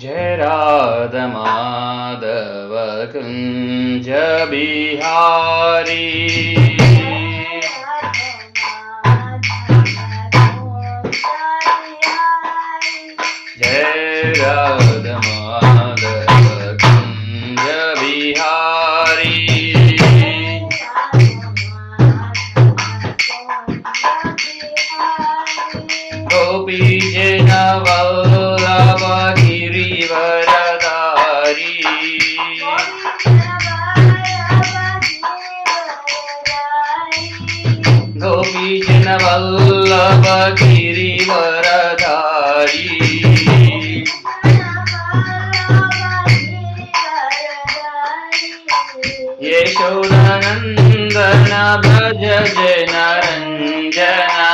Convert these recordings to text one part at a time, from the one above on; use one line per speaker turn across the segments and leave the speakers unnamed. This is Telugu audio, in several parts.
जय राधा माधव कुंज बिहारी। जय राधा माधव कुंज बिहारी। गोपी जन वल्लभ गिरिवरधारी। गोपी जन वल्लभ गिरिवरधारी। यशोदानंदन भज जन रंजना।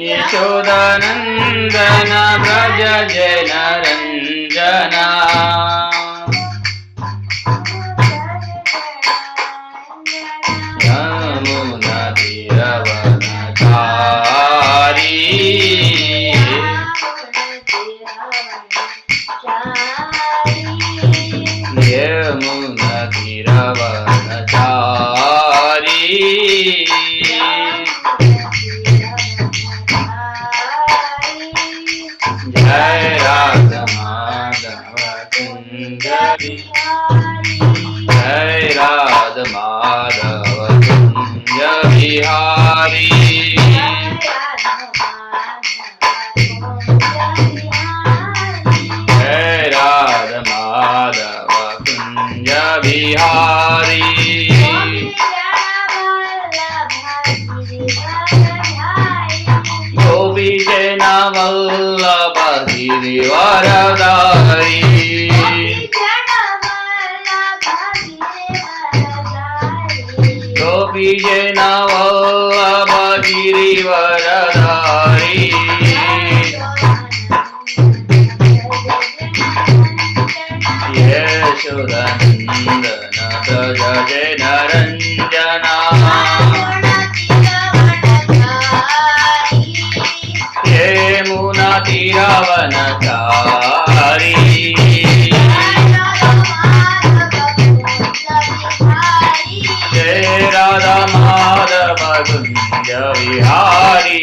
यशोदानंदन भज जन रंजना। यमुना तीरवनचारी। यमुना तीरवनचारी। जय राधा माधव कुंज बिहारी। जय राधा माधव कुंज बिहारी। जय राधा माधव कुंज बिहारी। गोपी जन वल्लभ गिरिवरधारी। गोपी जन वल्लभ गिरिवरधारी। यशोदानंदन भज जन रंजना। यमुना तीरवनचारी। जय राधा माधव कुंज बिहारी।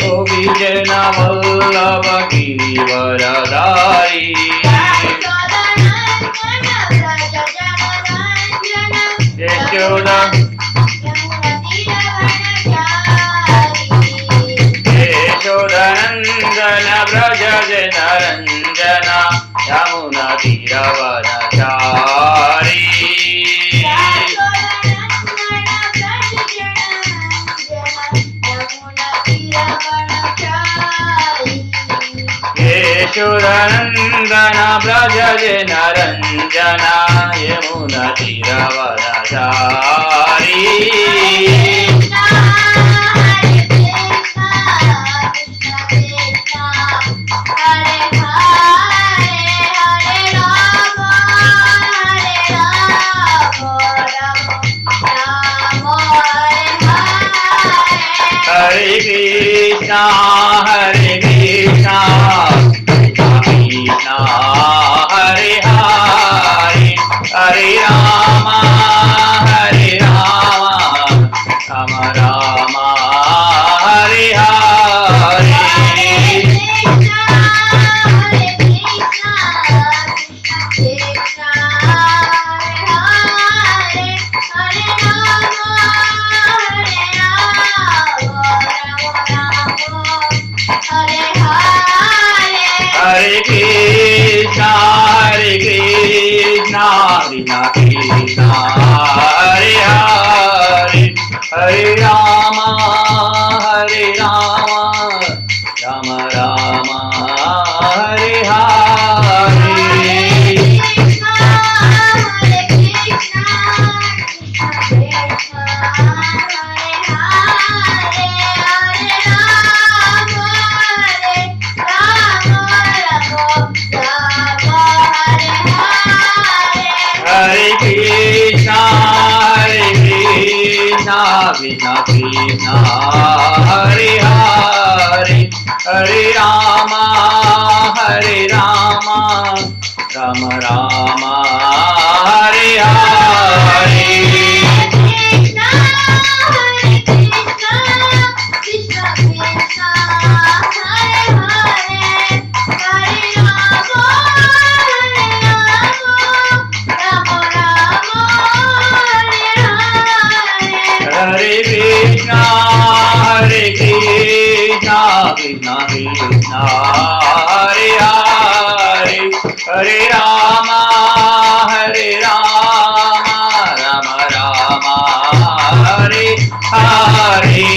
गोपी जन वल्लभ गिरिवरधारी। यशोदा यशोदानंदन व्रज जन रंजना। यमुना तीरवनचारी। यशोदानंदन व्रज जन रंजना। यमुना तीरवनचारी। हरे कृष्णा हरे कृष्णा कृष्णा हरे हरे। हरे राम राम राम हरे हरे। हरे कृष्णा कृष्णा कृष्णा हरे हरे। हरे Ram Ram Ram Hare Hare. Hare Krishna, Hare Krishna. Krishna Krishna Hare Hare Hare Rama Rama Rama Hare Hare Hare Krishna, Krishna Krishna, Hare Hare, Hare Rama, Rama Rama, Hare Hare.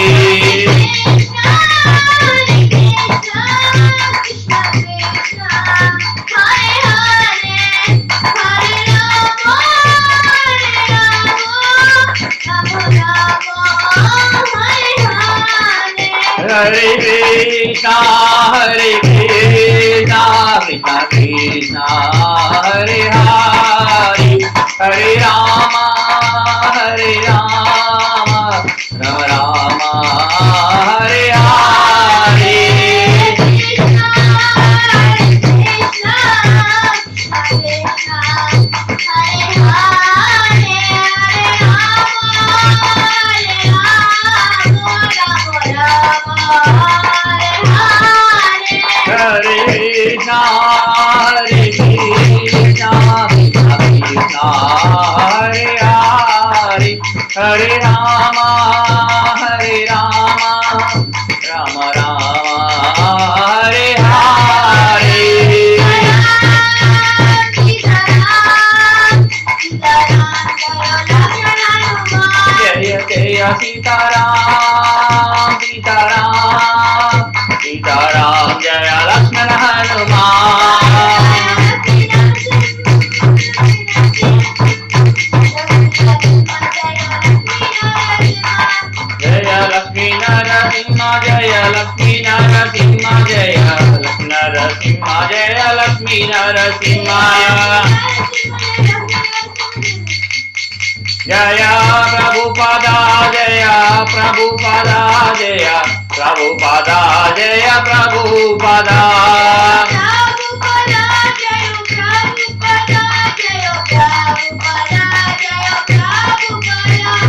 Hare Krishna, Krishna Krishna, Hare Hare, Hare Rama, Rama Rama, Hare Hare. Hare Krishna, Krishna Krishna, Hare Hare, Hare Rama, Rama Rama, Hare Hare. Jaya Jaya Sitaram, Sitaram, Jaya Lakshmana Hanuman. Jaya Lakshmi Narasimha, Jaya Lakshmi Narasimha, Jaya Lakshmi Narasimha, Jaya Lakshmi Narasimha. Jaya Prabhupada, Jaya Prabhupada, Jaya Prabhupada, Jaya Prabhupada.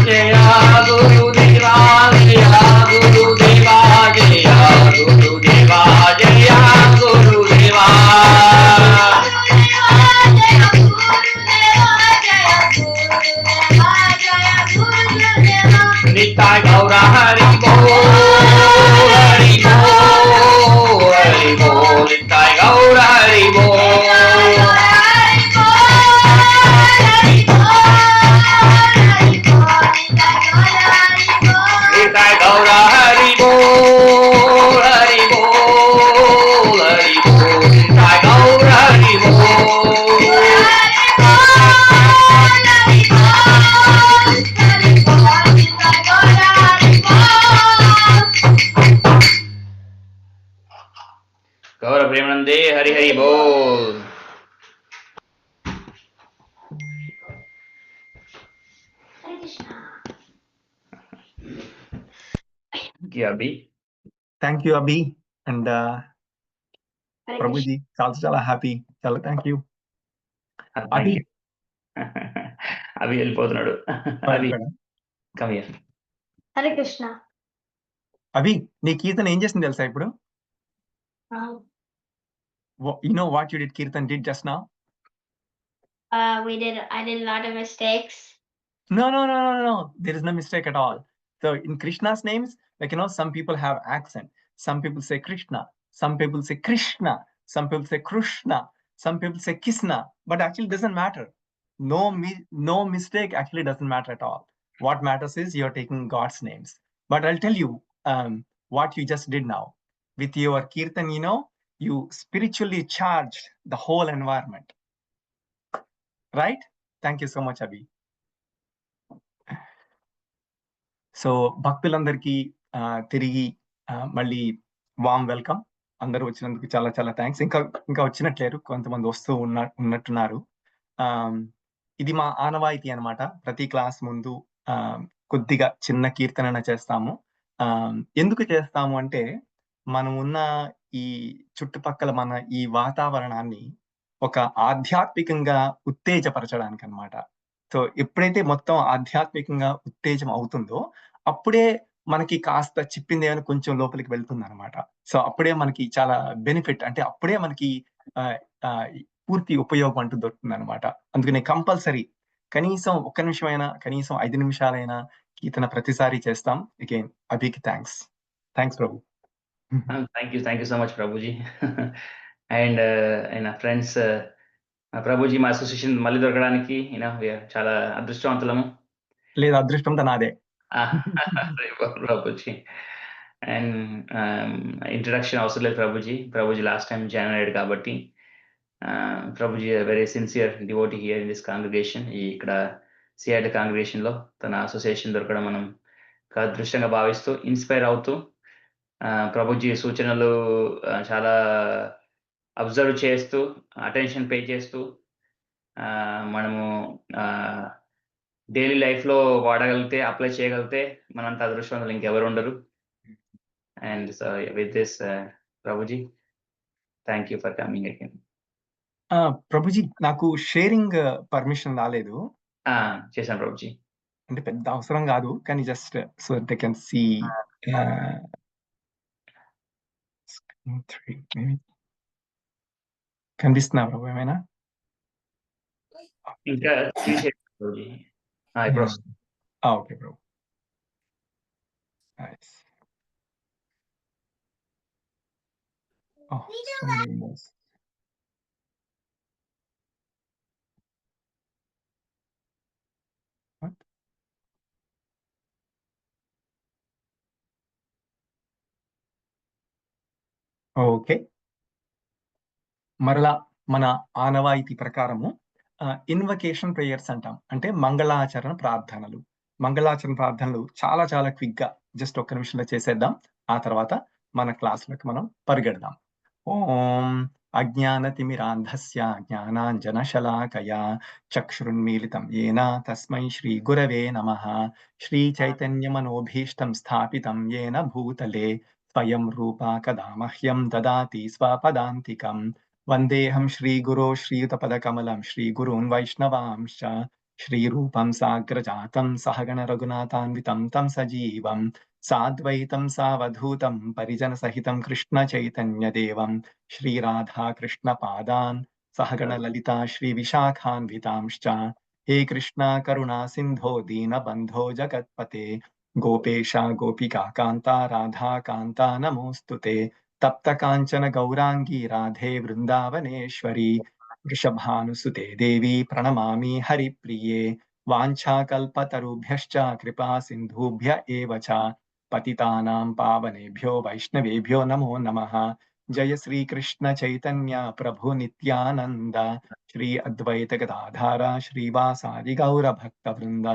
Jaya Gurudeva, Jaya Gurudeva, Jaya Gurudeva, Jaya Gurudeva. Nitai Gaura Hari Bol, Hari Bol, Hari Bol, Nitai Gaura Hari Bol. Nitai Gaura Hari Bol, Hari Bol, Hari Bol, Nitai Gaura Hari Bol. Gaura Premanande, Hari Hari Bol. Thank you, Abhi.
Thank you, Abhi. And Prabhuji, chala happy. Chala, thank you. Abhi.
Abhi వెళ్ళిపోతున్నాడు. Abhi, come here.
Hare Krishna.
అభి నీ కీర్తన ఏం చేసింది తెలుసా ఇప్పుడు? You know what you did, Kirtan did just now?
I did a lot of mistakes.
No. There is no mistake at all. So in Krishna's names, like, some people have accent. Some people say Krishna. Some people say Krishna. Some people say Krushna. Some people say Kisna. But actually it doesn't matter. No mistake actually doesn't matter at all. What matters is you're taking God's names. But I'll tell you what you just did now. With your Kirtan, you spiritually charged the whole environment. Right? Thank you so much, Abhi. So భక్తులందరికీ తిరిగి మళ్ళీ వామ్ వెల్కమ్. అందరూ వచ్చినందుకు చాలా చాలా థ్యాంక్స్. ఇంకా వచ్చినట్లేరు, కొంతమంది వస్తూ ఉన్నట్టున్నారు. ఇది మా ఆనవాయితీ అనమాట. ప్రతి క్లాస్ ముందు కొద్దిగా చిన్న కీర్తన చేస్తాము. ఎందుకు చేస్తాము అంటే మనం ఉన్న ఈ చుట్టుపక్కల మన ఈ వాతావరణాన్ని ఒక ఆధ్యాత్మికంగా ఉత్తేజపరచడానికి అన్నమాట. సో ఎప్పుడైతే మొత్తం ఆధ్యాత్మికంగా ఉత్తేజం అవుతుందో అప్పుడే మనకి కాస్త చిప్పిందేమైనా కొంచెం లోపలికి వెళ్తుందన్నమాట. సో అప్పుడే మనకి చాలా బెనిఫిట్ అంటే అప్పుడే మనకి ఆహ్, ఆహ్, పూర్తి ఉపయోగం అంటూ దొరుకుతుందన్నమాట. అందుకని కంపల్సరీ కనీసం ఒక్క నిమిషమైనా, కనీసం 5 నిమిషాలైనా కీర్తన ప్రతిసారి చేస్తాం. అగైన్ అభికి thanks. Thanks Prabhu.
Thank you so much Prabhuji. And friends, Prabhuji మా అసోసియేషన్ మళ్ళీ దొరకడానికి చాలా అదృష్టవంతులము.
లేదు అదృష్టం నాదే.
ప్రభుజీ. అండ్ ఇంట్రడక్షన్ అవసరం లేదు Prabhuji. Prabhuji last time join అయ్యాడు కాబట్టి Prabhuji very sincere devotee here in this congregation. ఇక్కడ సిఐటి కాంగ్రిగేషన్లో తన అసోసియేషన్ దొరకడం మనం అదృష్టంగా భావిస్తూ ఇన్స్పైర్ అవుతూ ప్రభుజీ సూచనలు చాలా అబ్జర్వ్ చేస్తూ అటెన్షన్ పే చేస్తూ మనము డైలీ లైఫ్లో వాడగలిగితే అప్లై చేయగలిగితే మనంత అదృష్టవంతులు ఇంకెవరు ఉండరు. And so with this Prabhuji thank you for coming again.
Prabhuji నాకు షేరింగ్ పర్మిషన్ రాలేదు.
చేశాను ప్రభుజీ.
అంటే పెద్ద అవసరం కాదు కానీ just so they can see కనిపిస్తున్నా ప్రభు ఏమైనా?
ఇంకా ప్రభుజీ ఇప్పుడు వస్తుంది.
Okay Prabhu. Nice. Oh, so many more. What? Okay. మరలా మన ఆనవాయితీ ప్రకారము ఇన్వకేషన్ ప్రేయర్స్ అంటాం. అంటే మంగళాచరణ ప్రార్థనలు. మంగళాచరణ ప్రార్థనలు చాలా చాలా క్విక్‌గా జస్ట్ ఒక్క నిమిషంలో చేసేద్దాం. ఆ తర్వాత మన క్లాస్‌లోకి మనం పరిగెడదాం. ఓం అజ్ఞానతిమిరాంధస్య జ్ఞానాంజనశలాకయా చక్షురున్మీలితం యేన తస్మై శ్రీ గురవే నమః. శ్రీ చైతన్యమనోభీష్టం స్థాపితం యేన భూతలే స్వయం రూపా కదా మహ్యం దదాతి స్వపదాంతికం. వందేహం శ్రీగురో శ్రీయుతపదకమలం శ్రీగురూన్ వైష్ణవాంశ్చ శ్రీరూపం సాగ్రజాతం సహగణ రఘునాథాన్వితం తం సజీవం సాద్వైతం సావధూతం పరిజన సహితం కృష్ణ చైతన్య దేవం శ్రీరాధా కృష్ణ పాదాన్ సహగణ లలితా శ్రీ విశాఖాన్వితాంశ్చ. హే కృష్ణ కరుణా సింధో దీన బంధో జగత్పతే గోపేశ గోపికా కాంత రాధా కాంత నమోస్తుతే. తప్త కాంచన గౌరాంగీ రాధే వృందావనేశ్వరి వృషభానుసుతే దేవి ప్రణమామి హరిప్రియే. వాంఛాకల్పతరుభ్యశ్చ కృపా సింధుభ్య ఏవ చ పతితానాం పావనేభ్యో వైష్ణవేభ్యో నమో నమః. జయ శ్రీ కృష్ణ చైతన్య ప్రభు నిత్యానంద శ్రీ అద్వైత గదాధార శ్రీవాసాది గౌర భక్త వృంద.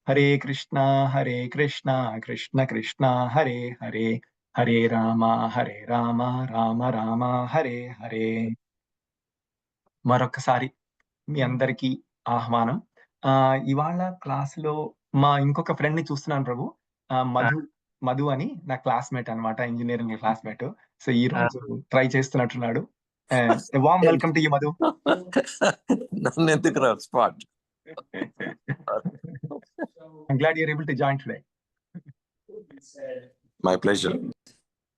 హరే కృష్ణ కృష్ణ కృష్ణ హరే హరే హరే రామ రామ రామ హరే హరే. మరొకసారి మీ అందరికీ ఆహ్వానం. ఇవాళ క్లాసులో మా ఇంకొక ఫ్రెండ్ ని చూస్తున్నాను ప్రభు. మధు అని నా క్లాస్మేట్ అన్నమాట, ఇంజనీరింగ్ క్లాస్మేట్. సో ఈ రోజు ట్రై చేస్తున్నట్టున్నాడు. Warm welcome to you Madhu.
నన్ను ఎందుకు రా spot.
I'm glad you're able to join today.
My pleasure.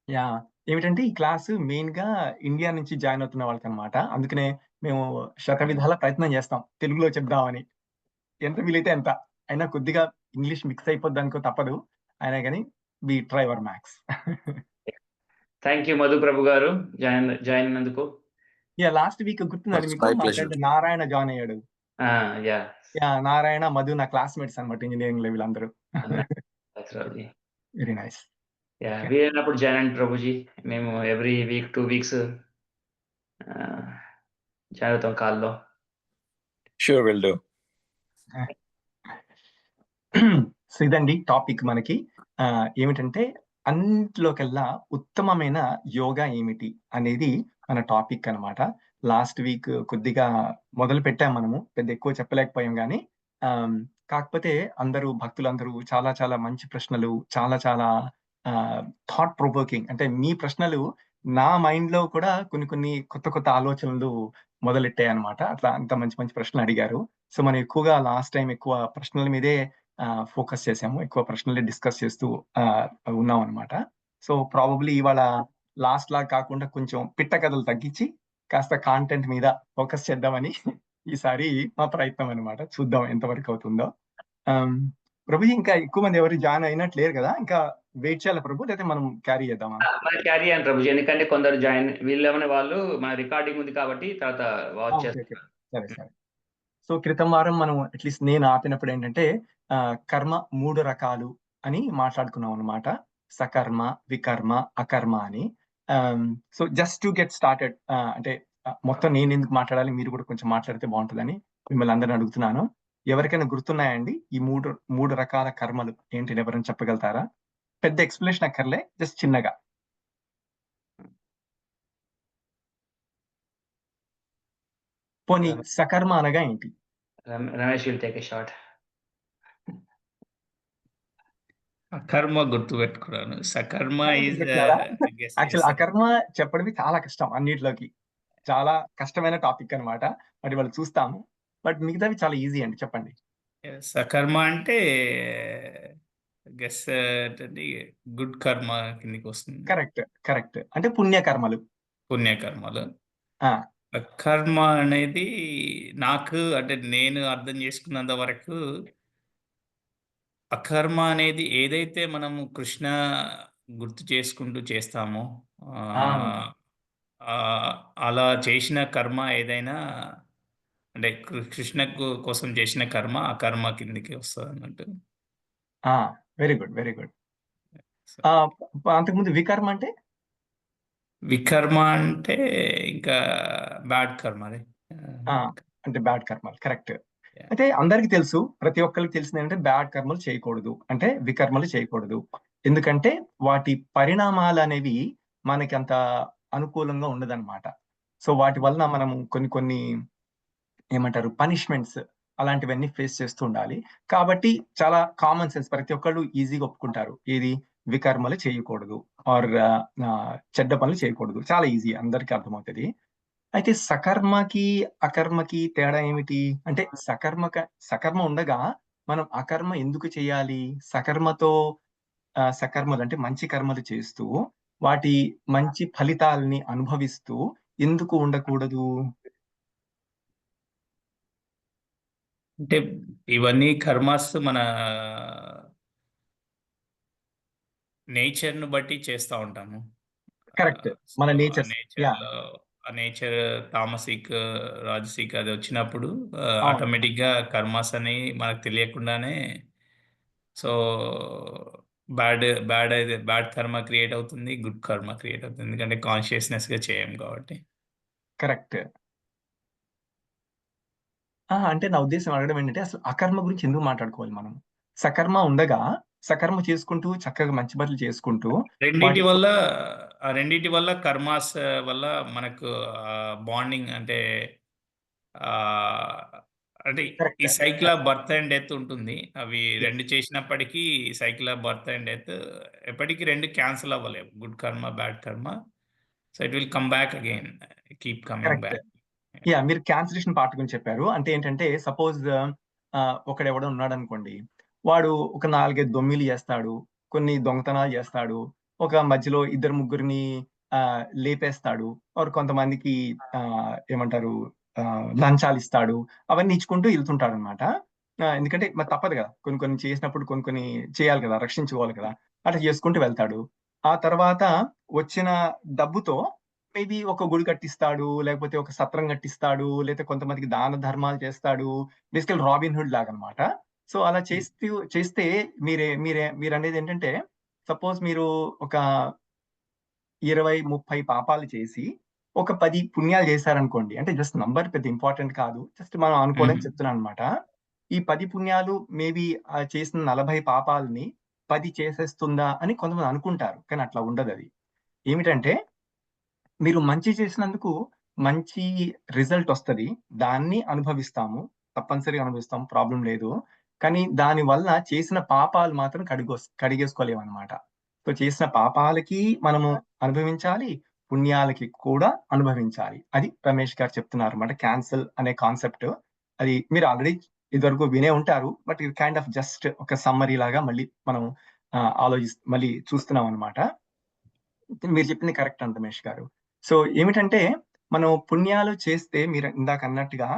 Yeah ఏమిటంటే ఈ క్లాస్ మెయిన్ గా ఇండియా నుంచి జాయిన్ అవుతున్న వాళ్ళకి అన్నమాట. అందుకనే మేము శతవిధాల ప్రయత్నం చేస్తాం తెలుగులో చెప్దామని. ఎంత వీలైతే ఎంత అయినా కొద్దిగా ఇంగ్లీష్ మిక్స్ అయిపోద్ది అనుకో తప్పదు. అయినా కానీ we try our max.
Thank you Madhu Prabhu గారు జాయిన్ అయినందుకు.
యా లాస్ట్ వీక్ గుర్తుందండి మీకు, మా ఫ్రెండ్ నారాయణ జాయిన్ అయ్యాడు. యా నారాయణ మధు నా క్లాస్మేట్స్ అన్నమాట ఇంజనీరింగ్ లెవెల్ అందరూ. Very nice.
వీలైనప్పుడు జాయిన్ అండి ప్రభుజీ. మేము ఎవ్రీ వీక్ 2 weeks జాయిన్ అవుతాం కాల్లో.
Sure will do.
సో ఇదండి టాపిక్ మనకి. ఏమిటంటే అన్నింటిలోకెల్లా ఉత్తమమైన యోగా ఏమిటి అనేది మన టాపిక్ అన్నమాట. లాస్ట్ వీక్ కొద్దిగా మొదలు పెట్టాం మనము, పెద్ద ఎక్కువ చెప్పలేకపోయాం కానీ కాకపోతే భక్తులందరూ చాలా చాలా మంచి ప్రశ్నలు, చాలా చాలా థాట్ ప్రొవోకింగ్, అంటే మీ ప్రశ్నలు నా మైండ్‌లో కూడా కొన్ని కొన్ని కొత్త కొత్త ఆలోచనలు మొదలెట్టాయన్నమాట. అట్లా అంత మంచి మంచి ప్రశ్నలు అడిగారు. సో, మనం ఎక్కువగా లాస్ట్ టైమ్ ఎక్కువ ప్రశ్నల మీదే ఫోకస్ చేసాము. ఎక్కువ ప్రశ్నలే డిస్కస్ చేస్తూ ఉన్నామన్నమాట. సో, ప్రాబబ్లీ ఇవాళ లాస్ట్‌లా కాకుండా కొంచెం పిట్ట కథలు తగ్గించి కాస్త కాంటెంట్ మీద ఫోకస్ చేద్దామని ఈసారి మా ప్రయత్నం అన్నమాట. చూద్దాం ఎంతవరకు అవుతుందో. ప్రభుజీ, ఇంకా ఎక్కువ మంది ఎవరు జాయిన్ అయినట్టు లేరు కదా? ఇంకా వెయిట్ చేయాలా ప్రభు? లేకపోతే మనం క్యారీ చేద్దామా?
మనం క్యారీ అయ్యాను ప్రభుజీ. ఎందుకంటే కొందరు వీళ్ళేమనే వాళ్ళు మన రికార్డింగ్ ఉంది కాబట్టి తర్వాత వాచ్
ఓకే.
చేస్తారు.
సరే సరే. సో, క్రితం వారం మనం అట్లీస్ట్ నేను ఆపినప్పుడు ఏంటంటే కర్మ 3 రకాలు అని మాట్లాడుకున్నాం అన్నమాట. సకర్మ, వికర్మ, అకర్మ అని. So, just to get started, అంటే మొత్తం నేను ఎందుకు మాట్లాడాలి, మీరు కూడా కొంచెం మాట్లాడితే బాగుంటుందని మిమ్మల్ని అందరిని అడుగుతున్నాను. ఎవరికైనా గుర్తున్నాయండి ఈ మూడు రకాల కర్మలు ఏంటి? ఎవరైనా చెప్పగలుగుతారా? పెద్ద ఎక్స్ప్లెనేషన్ అక్కర్లే, జస్ట్ చిన్నగా. పోనీ సకర్మ అనగా ఏంటి?
Ramesh will take a shot.
అకర్మ గుర్తుపెట్టుకున్నాను. సకర్మ ఈజ్
యాక్చువల్ అకర్మ చెప్పడమే చాలా కష్టం అన్నిట్లోకి. చాలా కష్టమైన టాపిక్ అన్నమాట. మరి వాళ్ళు చూస్తాము. బట్ మిగతావి చాలా ఈజీ అండి, చెప్పండి.
సకర్మ అంటే గెస్ గుడ్ కర్మ కిందికి వస్తుంది.
కరెక్ట్. అంటే పుణ్యకర్మలు.
పుణ్యకర్మలు.
ఆ!
కర్మ అనేది నాకు అంటే నేను అర్థం చేసుకున్నంత వరకు అకర్మ అనేది ఏదైతే మనము కృష్ణ గుర్తు చేసుకుంటూ చేస్తామో అలా చేసిన కర్మ ఏదైనా అంటే కృష్ణ కోసం చేసిన కర్మ ఆ కర్మ కిందికి వస్తుంది అన్నట్టు.
Very good. అంతకుముందు వికర్మ అంటే?
వికర్మ అంటే ఇంకా బ్యాడ్ కర్మ.
అంటే బ్యాడ్ కర్మలు, కరెక్ట్. అయితే అందరికి తెలుసు, ప్రతి ఒక్కరికి తెలిసింది ఏంటంటే బ్యాడ్ కర్మలు చేయకూడదు, అంటే వికర్మలు చేయకూడదు. ఎందుకంటే వాటి పరిణామాలు అనేవి మనకి అంత అనుకూలంగా ఉండదన్నమాట. సో, వాటి వలన మనము కొన్ని ఏమంటారు, పనిష్మెంట్స్ అలాంటివన్నీ ఫేస్ చేస్తూ ఉండాలి. కాబట్టి చాలా కామన్ సెన్స్, ప్రతి ఒక్కళ్ళు ఈజీగా ఒప్పుకుంటారు. ఏది? వికర్మలు చేయకూడదు ఆర్ చెడ్డ పనులు చేయకూడదు. చాలా ఈజీ, అందరికీ అర్థమవుతుంది. అయితే సకర్మకి అకర్మకి తేడా ఏమిటి? అంటే సకర్మ ఉండగా మనం అకర్మ ఎందుకు చేయాలి? సకర్మలు అంటే మంచి కర్మలు చేస్తూ వాటి మంచి ఫలితాలని అనుభవిస్తూ ఎందుకు ఉండకూడదు?
అంటే ఇవన్నీ కర్మాస్ మన నేచర్‌ను బట్టి చేస్తా ఉంటాము.
కరెక్ట్. మన నేచర్.
ఆ నేచర్ తామసిక్, రాజసిక్ అది వచ్చినప్పుడు
అవును.
ఆటోమేటిక్‌గా కర్మాస్ అని మనకు తెలియకుండానే సో బ్యాడ్ కర్మ క్రియేట్ అవుతుంది. గుడ్ కర్మ క్రియేట్ అవుతుంది. ఎందుకంటే కాన్షియస్‌నెస్‌గా చేయం కాబట్టి.
కరెక్ట్. అంటే నా ఉద్దేశ్యం అడగడం ఏంటంటే, అసలు అకర్మ గురించి ఎందుకు మాట్లాడుకోవాలి మనం? సకర్మ ఉండగా సకర్మ చేసుకుంటూ చక్కగా మంచి పనులు చేసుకుంటూ
రెండిటి వల్ల కర్మాస్ వల్ల మనకు బాండింగ్ అంటే అంటే ఈ
correct.
Cycle of birth and death ఉంటుంది. అవి 2 చేసినప్పటికీ cycle of birth and death ఎప్పటికి 2 క్యాన్సిల్ అవ్వలేవు. గుడ్ కర్మ, బ్యాడ్ కర్మ. So it will come back again. Keep coming
correct.
Back.
మీరు క్యాన్సలేషన్ పార్ట్ గురించి చెప్పారు. అంటే ఏంటంటే, సపోజ్ ఒకడెవడో ఉన్నాడనుకోండి. వాడు ఒక 4, 5 దొమ్మిలు చేస్తాడు. కొన్ని దొంగతనాలు చేస్తాడు. ఒక మధ్యలో ఇద్దరు ముగ్గురిని లేపేస్తాడు. ఆర్ కొంతమందికి ఏమంటారు, లంచాలు ఇస్తాడు. అవన్నీ ఇచ్చుకుంటూ వెళ్తుంటాడన్నమాట. ఎందుకంటే మరి తప్పదు కదా! కొన్ని చేసినప్పుడు కొన్ని చేయాలి కదా! రక్షించుకోవాలి కదా! అట్లా చేసుకుంటూ వెళ్తాడు. ఆ తర్వాత వచ్చిన డబ్బుతో మేబీ ఒక గుడి కట్టిస్తాడు, లేకపోతే ఒక సత్రం కట్టిస్తాడు, లేతే కొంతమందికి దాన ధర్మాలు చేస్తాడు. బేసికల్ రాబిన్ హుడ్ లాగనమాట. సో, అలా చేస్తే మీరనేదేంటంటే, సపోజ్ మీరు ఒక 20, 30 పాపాలు చేసి, ఒక 10 పుణ్యాలు చేశారనుకోండి. అంటే జస్ట్ నంబర్ పెద్ద ఇంపార్టెంట్ కాదు. జస్ట్ మనం అనుకోవడానికి చెప్తున్నాననమాట. ఈ 10 పుణ్యాలు మేబీ చేసిన 40 పాపాలని 10 చేసేస్తుందా అని కొంతమంది అనుకుంటారు. కానీ అట్లా ఉండదది. ఏమిటంటే, మీరు మంచి చేసినందుకు మంచి రిజల్ట్ వస్తది. దాన్ని అనుభవిస్తాము. తప్పనిసరిగా అనుభవిస్తాం, ప్రాబ్లం లేదు. కానీ దాని వల్ల చేసిన పాపాలు మాత్రం కడిగేసుకోలేమన్నమాట. సో చేసిన పాపాలకి మనము అనుభవించాలి, పుణ్యాలకి కూడా అనుభవించాలి. అది రమేష్ గారు చెప్తున్నారన్నమాట. క్యాన్సల్ అనే కాన్సెప్ట్. అది మీరు ఆల్రెడీ ఇదివరకు వినే ఉంటారు. బట్ ఇది కైండ్ ఆఫ్ జస్ట్ ఒక సమ్మరీ లాగా మళ్ళీ మనం మళ్ళీ చూస్తున్నాం అన్నమాట. మీరు చెప్పింది కరెక్ట్ అండి రమేష్ గారు. సో ఏమిటంటే మనం పుణ్యాలు చేస్తే మీరు ఇందాక అన్నట్టుగా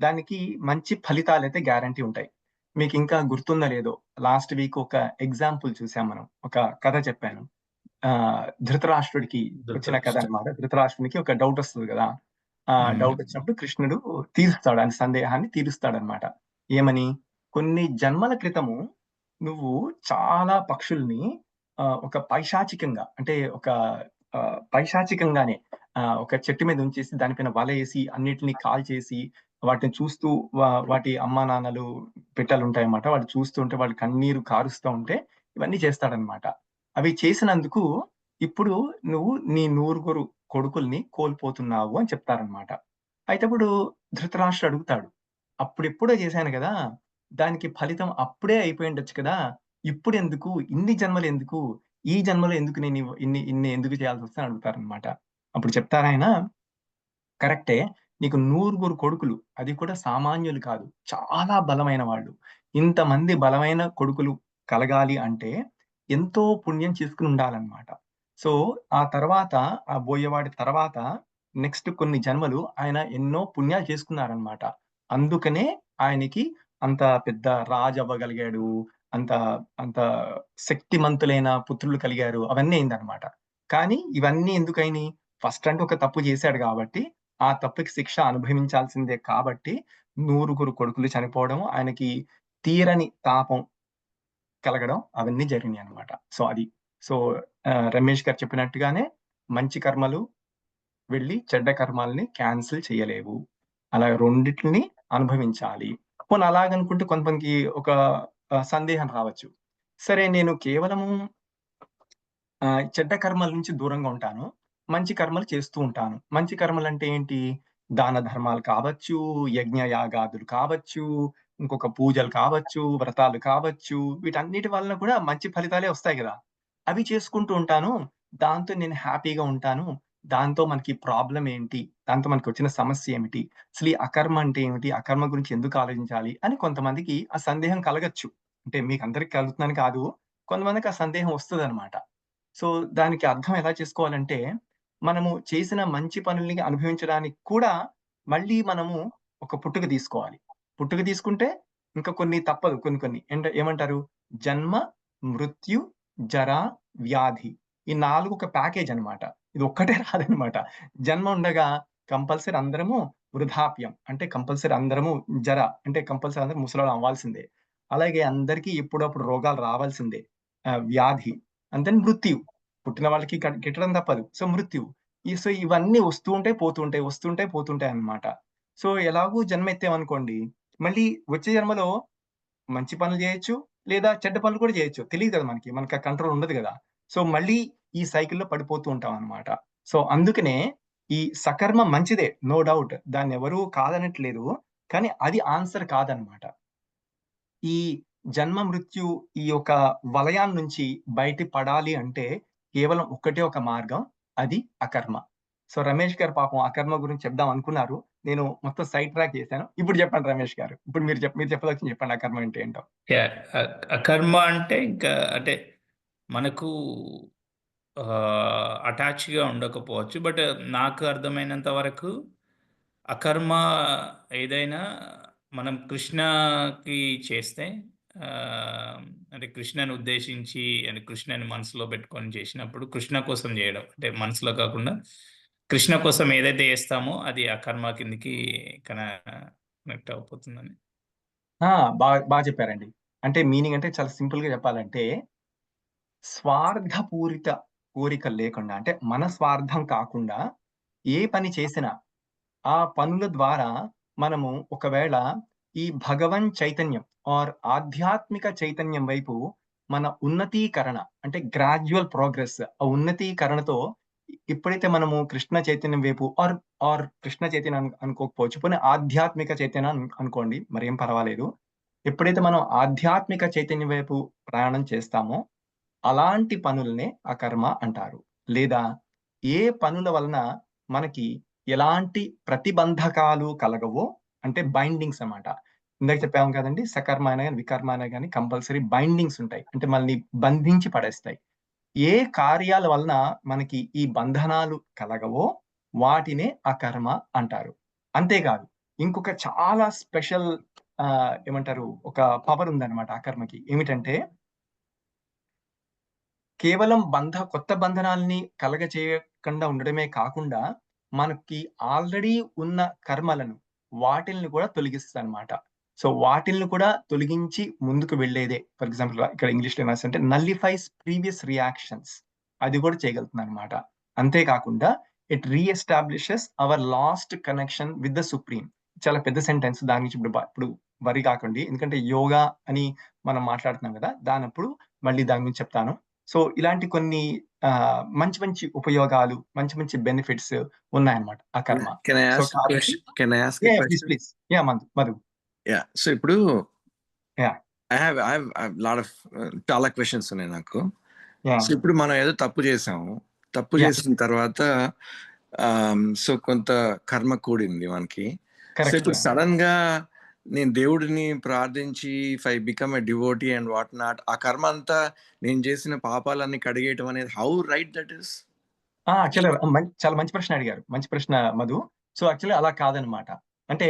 దానికి మంచి ఫలితాలైతే గ్యారంటీ ఉంటాయి. మీకు ఇంకా గుర్తుందో లేదో, లాస్ట్ వీక్ ఒక ఎగ్జాంపుల్ చూసాం మనం. ఒక కథ చెప్పాను. ధృతరాష్ట్రుడికి వచ్చిన కథ అన్నమాట. ధృతరాష్ట్రునికి ఒక డౌట్ వస్తుంది కదా. డౌట్ వచ్చినప్పుడు కృష్ణుడు తీరుస్తాడు, ఆయన సందేహాన్ని తీరుస్తాడన్నమాట. ఏమని? కొన్ని జన్మల క్రితము నువ్వు చాలా పక్షుల్ని ఒక పైశాచికంగా, అంటే ఒక పైశాచికంగానే ఒక చెట్టు మీద ఉంచేసి దానిపైన వల వేసి అన్నిటిని కాల్చేసి వాటిని చూస్తూ వాటి అమ్మా నాన్నలు పిట్టలు ఉంటాయన్నమాట. వాళ్ళు చూస్తూ ఉంటే వాళ్ళు కన్నీరు కారుస్తూ ఉంటే ఇవన్నీ చేస్తాడనమాట. అవి చేసినందుకు ఇప్పుడు నువ్వు నీ 100 కొడుకుల్ని కోల్పోతున్నావు అని చెప్తారనమాట. అయితే ఇప్పుడు ధృతరాష్ట్రుడు అడుగుతాడు, అప్పుడెప్పుడో చేశాను కదా, దానికి ఫలితం అప్పుడే అయిపోయి ఉండొచ్చు కదా, ఇప్పుడెందుకు, ఇన్ని జన్మలు ఎందుకు, ఈ జన్మలో ఎందుకు నేను ఇన్ని ఇన్ని ఎందుకు చేయాల్సి వస్తుందని అడుగుతారనమాట. అప్పుడు చెప్తారాయన, కరెక్టే, నీకు 100 కొడుకులు, అది కూడా సామాన్యులు కాదు, చాలా బలమైన వాళ్ళు. ఇంతమంది బలమైన కొడుకులు కలగాలి అంటే ఎంతో పుణ్యం చేసుకుని ఉండాలన్నమాట. సో ఆ తర్వాత ఆ బోయేవాడి తర్వాత నెక్స్ట్ కొన్ని జన్మలు ఆయన ఎన్నో పుణ్యాలు చేసుకున్నారనమాట. అందుకనే ఆయనకి అంత పెద్ద రాజు అవ్వగలిగాడు, అంత అంత శక్తిమంతులైన పుత్రులు కలిగారు, అవన్నీ అయిందనమాట. కానీ ఇవన్నీ ఎందుకైనాయి? ఫస్ట్ అంటే ఒక తప్పు చేశాడు కాబట్టి ఆ తప్పుకి శిక్ష అనుభవించాల్సిందే కాబట్టి 100 కొడుకులు చనిపోవడం, ఆయనకి తీరని తాపం కలగడం, అవన్నీ జరిగినాయి అన్నమాట. సో అది. సో రమేష్ గారు చెప్పినట్టుగానే మంచి కర్మలు వెళ్ళి చెడ్డ కర్మాలని క్యాన్సిల్ చేయలేవు. అలా రెండిటిని అనుభవించాలి. పోనీ అలాగనుకుంటే కొంతమందికి ఒక సందేహం రావచ్చు. సరే, నేను కేవలము చెడ్డ కర్మల నుంచి దూరంగా ఉంటాను, మంచి కర్మలు చేస్తూ ఉంటాను. మంచి కర్మలంటే ఏంటి? దాన ధర్మాలు కావచ్చు, యజ్ఞ యాగాదులు కావచ్చు, ఇంకొక పూజలు కావచ్చు, వ్రతాలు కావచ్చు, వీటన్నిటి వలన కూడా మంచి ఫలితాలే వస్తాయి గదా. అవి చేసుకుంటూ ఉంటాను. దాంతో నేను హ్యాపీగా ఉంటాను. దాంతో మనకి ప్రాబ్లమ్ ఏంటి? దాంతో మనకొచ్చిన సమస్య ఏమిటి? అసలు ఈ అకర్మ అంటే ఏమిటి? అకర్మ గురించి ఎందుకు ఆలోచించాలి? అని కొంతమందికి ఆ సందేహం కలగొచ్చు. అంటే మీకందరికి కలుగుతుందని కాదు, కొంతమందికి ఆ సందేహం వస్తదనమాట. సో దానికి అర్థం ఎలా చేసుకోవాలంటే, మనము చేసిన మంచి పనుల్ని అనుభవించడానికి కూడా మళ్ళీ మనము ఒక పుట్టుక తీసుకోవాలి. పుట్టుక తీసుకుంటే ఇంకా కొన్ని తప్పదు, కొన్ని. ఏమంటారు? జన్మ, మృత్యు, జర, వ్యాధి. ఈ 4 ఒక ప్యాకేజ్ అన్నమాట. ఇది ఒక్కటే రాదనమాట. జన్మ ఉండగా కంపల్సరీ అందరము వృద్ధాప్యం, అంటే కంపల్సరీ అందరము జర, అంటే కంపల్సరీ అందరూ ముసలోళ్ళం అవ్వాల్సిందే. అలాగే అందరికీ ఎప్పుడప్పుడు రోగాలు రావాల్సిందే. వ్యాధి, అండ్ దెన్ మృత్యు. పుట్టిన వాళ్ళకి గిట్టడం తప్పదు. సో మృత్యువు. సో ఇవన్నీ వస్తూ ఉంటాయి, పోతూ ఉంటాయి, వస్తుంటాయి, పోతుంటాయి అన్నమాట. సో ఎలాగూ జన్మ ఎత్తామనుకోండి, మళ్ళీ వచ్చే జన్మలో మంచి పనులు చేయొచ్చు, లేదా చెడ్డ పనులు కూడా చేయొచ్చు. తెలీదు కదా మనకి. మనకి ఆ కంట్రోల్ ఉండదు గదా. సో మళ్ళీ ఈ సైకిల్‌లో పడిపోతూ ఉంటామన్నమాట. సో అందుకనే ఈ సకర్మ మంచిదే, నో డౌట్. దాన్నెవరు కాదనట్లేదు. కానీ అది ఆన్సర్ కాదన్నమాట. ఈ జన్మ, మృత్యు, ఈ యొక్క వలయాన్నుంచి బయట పడాలి అంటే కేవలం ఒక్కటే ఒక మార్గం. అది అకర్మ. సో రమేష్ గారు పాపం అకర్మ గురించి చెప్దాం అనుకున్నారు. నేను మొత్తం సైడ్ ట్రాక్ చేశాను. ఇప్పుడు చెప్పండి రమేష్ గారు. ఇప్పుడు మీరు చెప్పదలసింది చెప్పండి, అకర్మ అంటే ఏంటో?
అకర్మ అంటే ఇంకా అంటే మనకు అటాచ్‌గా ఉండకపోవచ్చు. బట్ నాకు అర్థమైనంత వరకు అకర్మ ఏదైనా మనం కృష్ణకి చేస్తే అంటే కృష్ణని ఉద్దేశించి అంటే కృష్ణని మనసులో పెట్టుకొని చేసినప్పుడు కృష్ణ కోసం చేయడం. అంటే మనసులో కాకుండా కృష్ణ కోసం ఏదైతే చేస్తామో అది అకర్మ కిందకి కనెక్ట్ అయిపోతుందని.
బా చెప్పారండి. అంటే మీనింగ్ అంటే చాలా సింపుల్‌గా చెప్పాలంటే, స్వార్థపూరిత కోరికలు లేకుండా, అంటే మన స్వార్థం కాకుండా ఏ పని చేసినా ఆ పనుల ద్వారా మనము ఒకవేళ ఈ భగవన్ చైతన్యం ఆర్ ఆధ్యాత్మిక చైతన్యం వైపు మన ఉన్నతీకరణ, అంటే గ్రాడ్యువల్ ప్రోగ్రెస్, ఆ ఉన్నతీకరణతో ఎప్పుడైతే మనము కృష్ణ చైతన్యం వైపు ఆర్ కృష్ణ చైతన్యం అనుకోకపోవచ్చు, పోనీ ఆధ్యాత్మిక చైతన్యం అనుకోండి, మరేం పర్వాలేదు. ఎప్పుడైతే మనం ఆధ్యాత్మిక చైతన్యం వైపు ప్రయాణం చేస్తామో అలాంటి పనులనే అకర్మ అంటారు. లేదా ఏ పనుల వలన మనకి ఎలాంటి ప్రతిబంధకాలు కలగవో, అంటే బైండింగ్స్ అన్నమాట. ఇందాక చెప్పాము కదండి, సకర్మ అయినా కానీ వికర్మ అయినా కానీ కంపల్సరీ బైండింగ్స్ ఉంటాయి, అంటే మనల్ని బంధించి పడేస్తాయి. ఏ కార్యాల వలన మనకి ఈ బంధనాలు కలగవో వాటినే అకర్మ అంటారు. అంతేకాదు, ఇంకొక చాలా స్పెషల్ ఏమంటారు, ఒక పవర్ ఉందన్నమాట అకర్మకి. ఏమిటంటే కేవలం కొత్త బంధనాల్ని కలగ చేయకుండా ఉండడమే కాకుండా మనకి ఆల్రెడీ ఉన్న కర్మలను వాటిల్ని కూడా తొలగిస్తుంది అనమాట. సో వాటిల్ని కూడా తొలగించి ముందుకు వెళ్ళేదే. ఫర్ ఎగ్జాంపుల్ ఇక్కడ ఇంగ్లీష్ లో అంటే నల్లిఫైస్ ప్రీవియస్ రియాక్షన్స్, అది కూడా చేయగలుగుతుంది అనమాట. అంతేకాకుండా it reestablishes our lost connection with the supreme. చాలా పెద్ద సెంటెన్స్, దాని నుంచి ఇప్పుడు వరి కాకండి, ఎందుకంటే యోగా అని మనం మాట్లాడుతున్నాం కదా, దానప్పుడు మళ్ళీ దాని గురించి చెప్తాను. సో ఇలాంటి కొన్ని మంచి మంచి ఉపయోగాలు, మంచి మంచి బెనిఫిట్స్ ఉన్నాయన్నమాట ఆ కర్మ.
Can I
so
ask a question? Can I ask a question?
Please Madhu.
Yeah. So ఇప్పుడు
Yeah.
I have lot of చాలా క్వశ్చన్స్ ఉన్నాయి నాకు. సో ఇప్పుడు మనం ఏదో తప్పు చేసాము, తప్పు
Yeah.
చేసిన తర్వాత సో కొంత కర్మ కూడింది మనకి. So
correct.
ఇప్పుడు సడన్ గా నేను దేవుడిని ప్రార్థించి if I become a devotee and what not, ఆ కర్మ అంతా నేను చేసిన పాపాలన్నీ కడిగేయటం అనేది హౌ రైట్ దట్ ఇస్?
చాలా మంచి ప్రశ్న అడిగారు, మంచి ప్రశ్న మధు. సో యాక్చువల్లీ అలా కాదనమాట. అంటే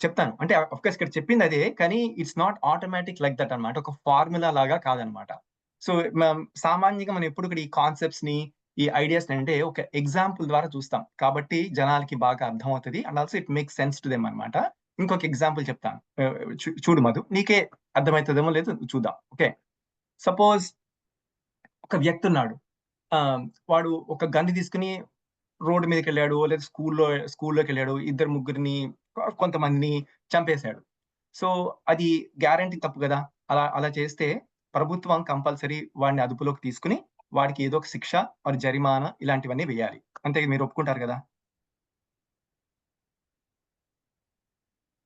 చెప్తాను, అంటే అఫ్కోర్స్ ఇక్కడ చెప్పింది అదే, కానీ it's not automatic like that అనమాట. ఒక ఫార్ములా లాగా కాదనమాట. సో సామాన్యంగా మనం ఎప్పుడు ఇక్కడ ఈ కాన్సెప్ట్స్ ని, ఈ ఐడియాస్ అంటే ఒక ఎగ్జాంపుల్ ద్వారా చూస్తాం, కాబట్టి జనాలకి బాగా అర్థం అవుతుంది, and also it make sense to them అనమాట. ఇంకొక ఎగ్జాంపుల్ చెప్తాను, చూడు మధు, నీకే అర్థమవుతుందేమో లేదు చూద్దాం. ఓకే, సపోజ్ ఒక వ్యక్తి ఉన్నాడు, వాడు ఒక గన్ను తీసుకుని రోడ్డు మీదకి వెళ్ళాడు, లేదా స్కూల్లోకి వెళ్ళాడు, ఇద్దరు ముగ్గురిని కొంతమందిని చంపేశాడు. సో అది గ్యారంటీ తప్పు కదా. అలా చేస్తే ప్రభుత్వం కంపల్సరీ వాడిని అదుపులోకి తీసుకుని వాడికి ఏదో ఒక శిక్ష, వారి జరిమానా ఇలాంటివన్నీ వేయాలి. అంతే మీరు ఒప్పుకుంటారు కదా,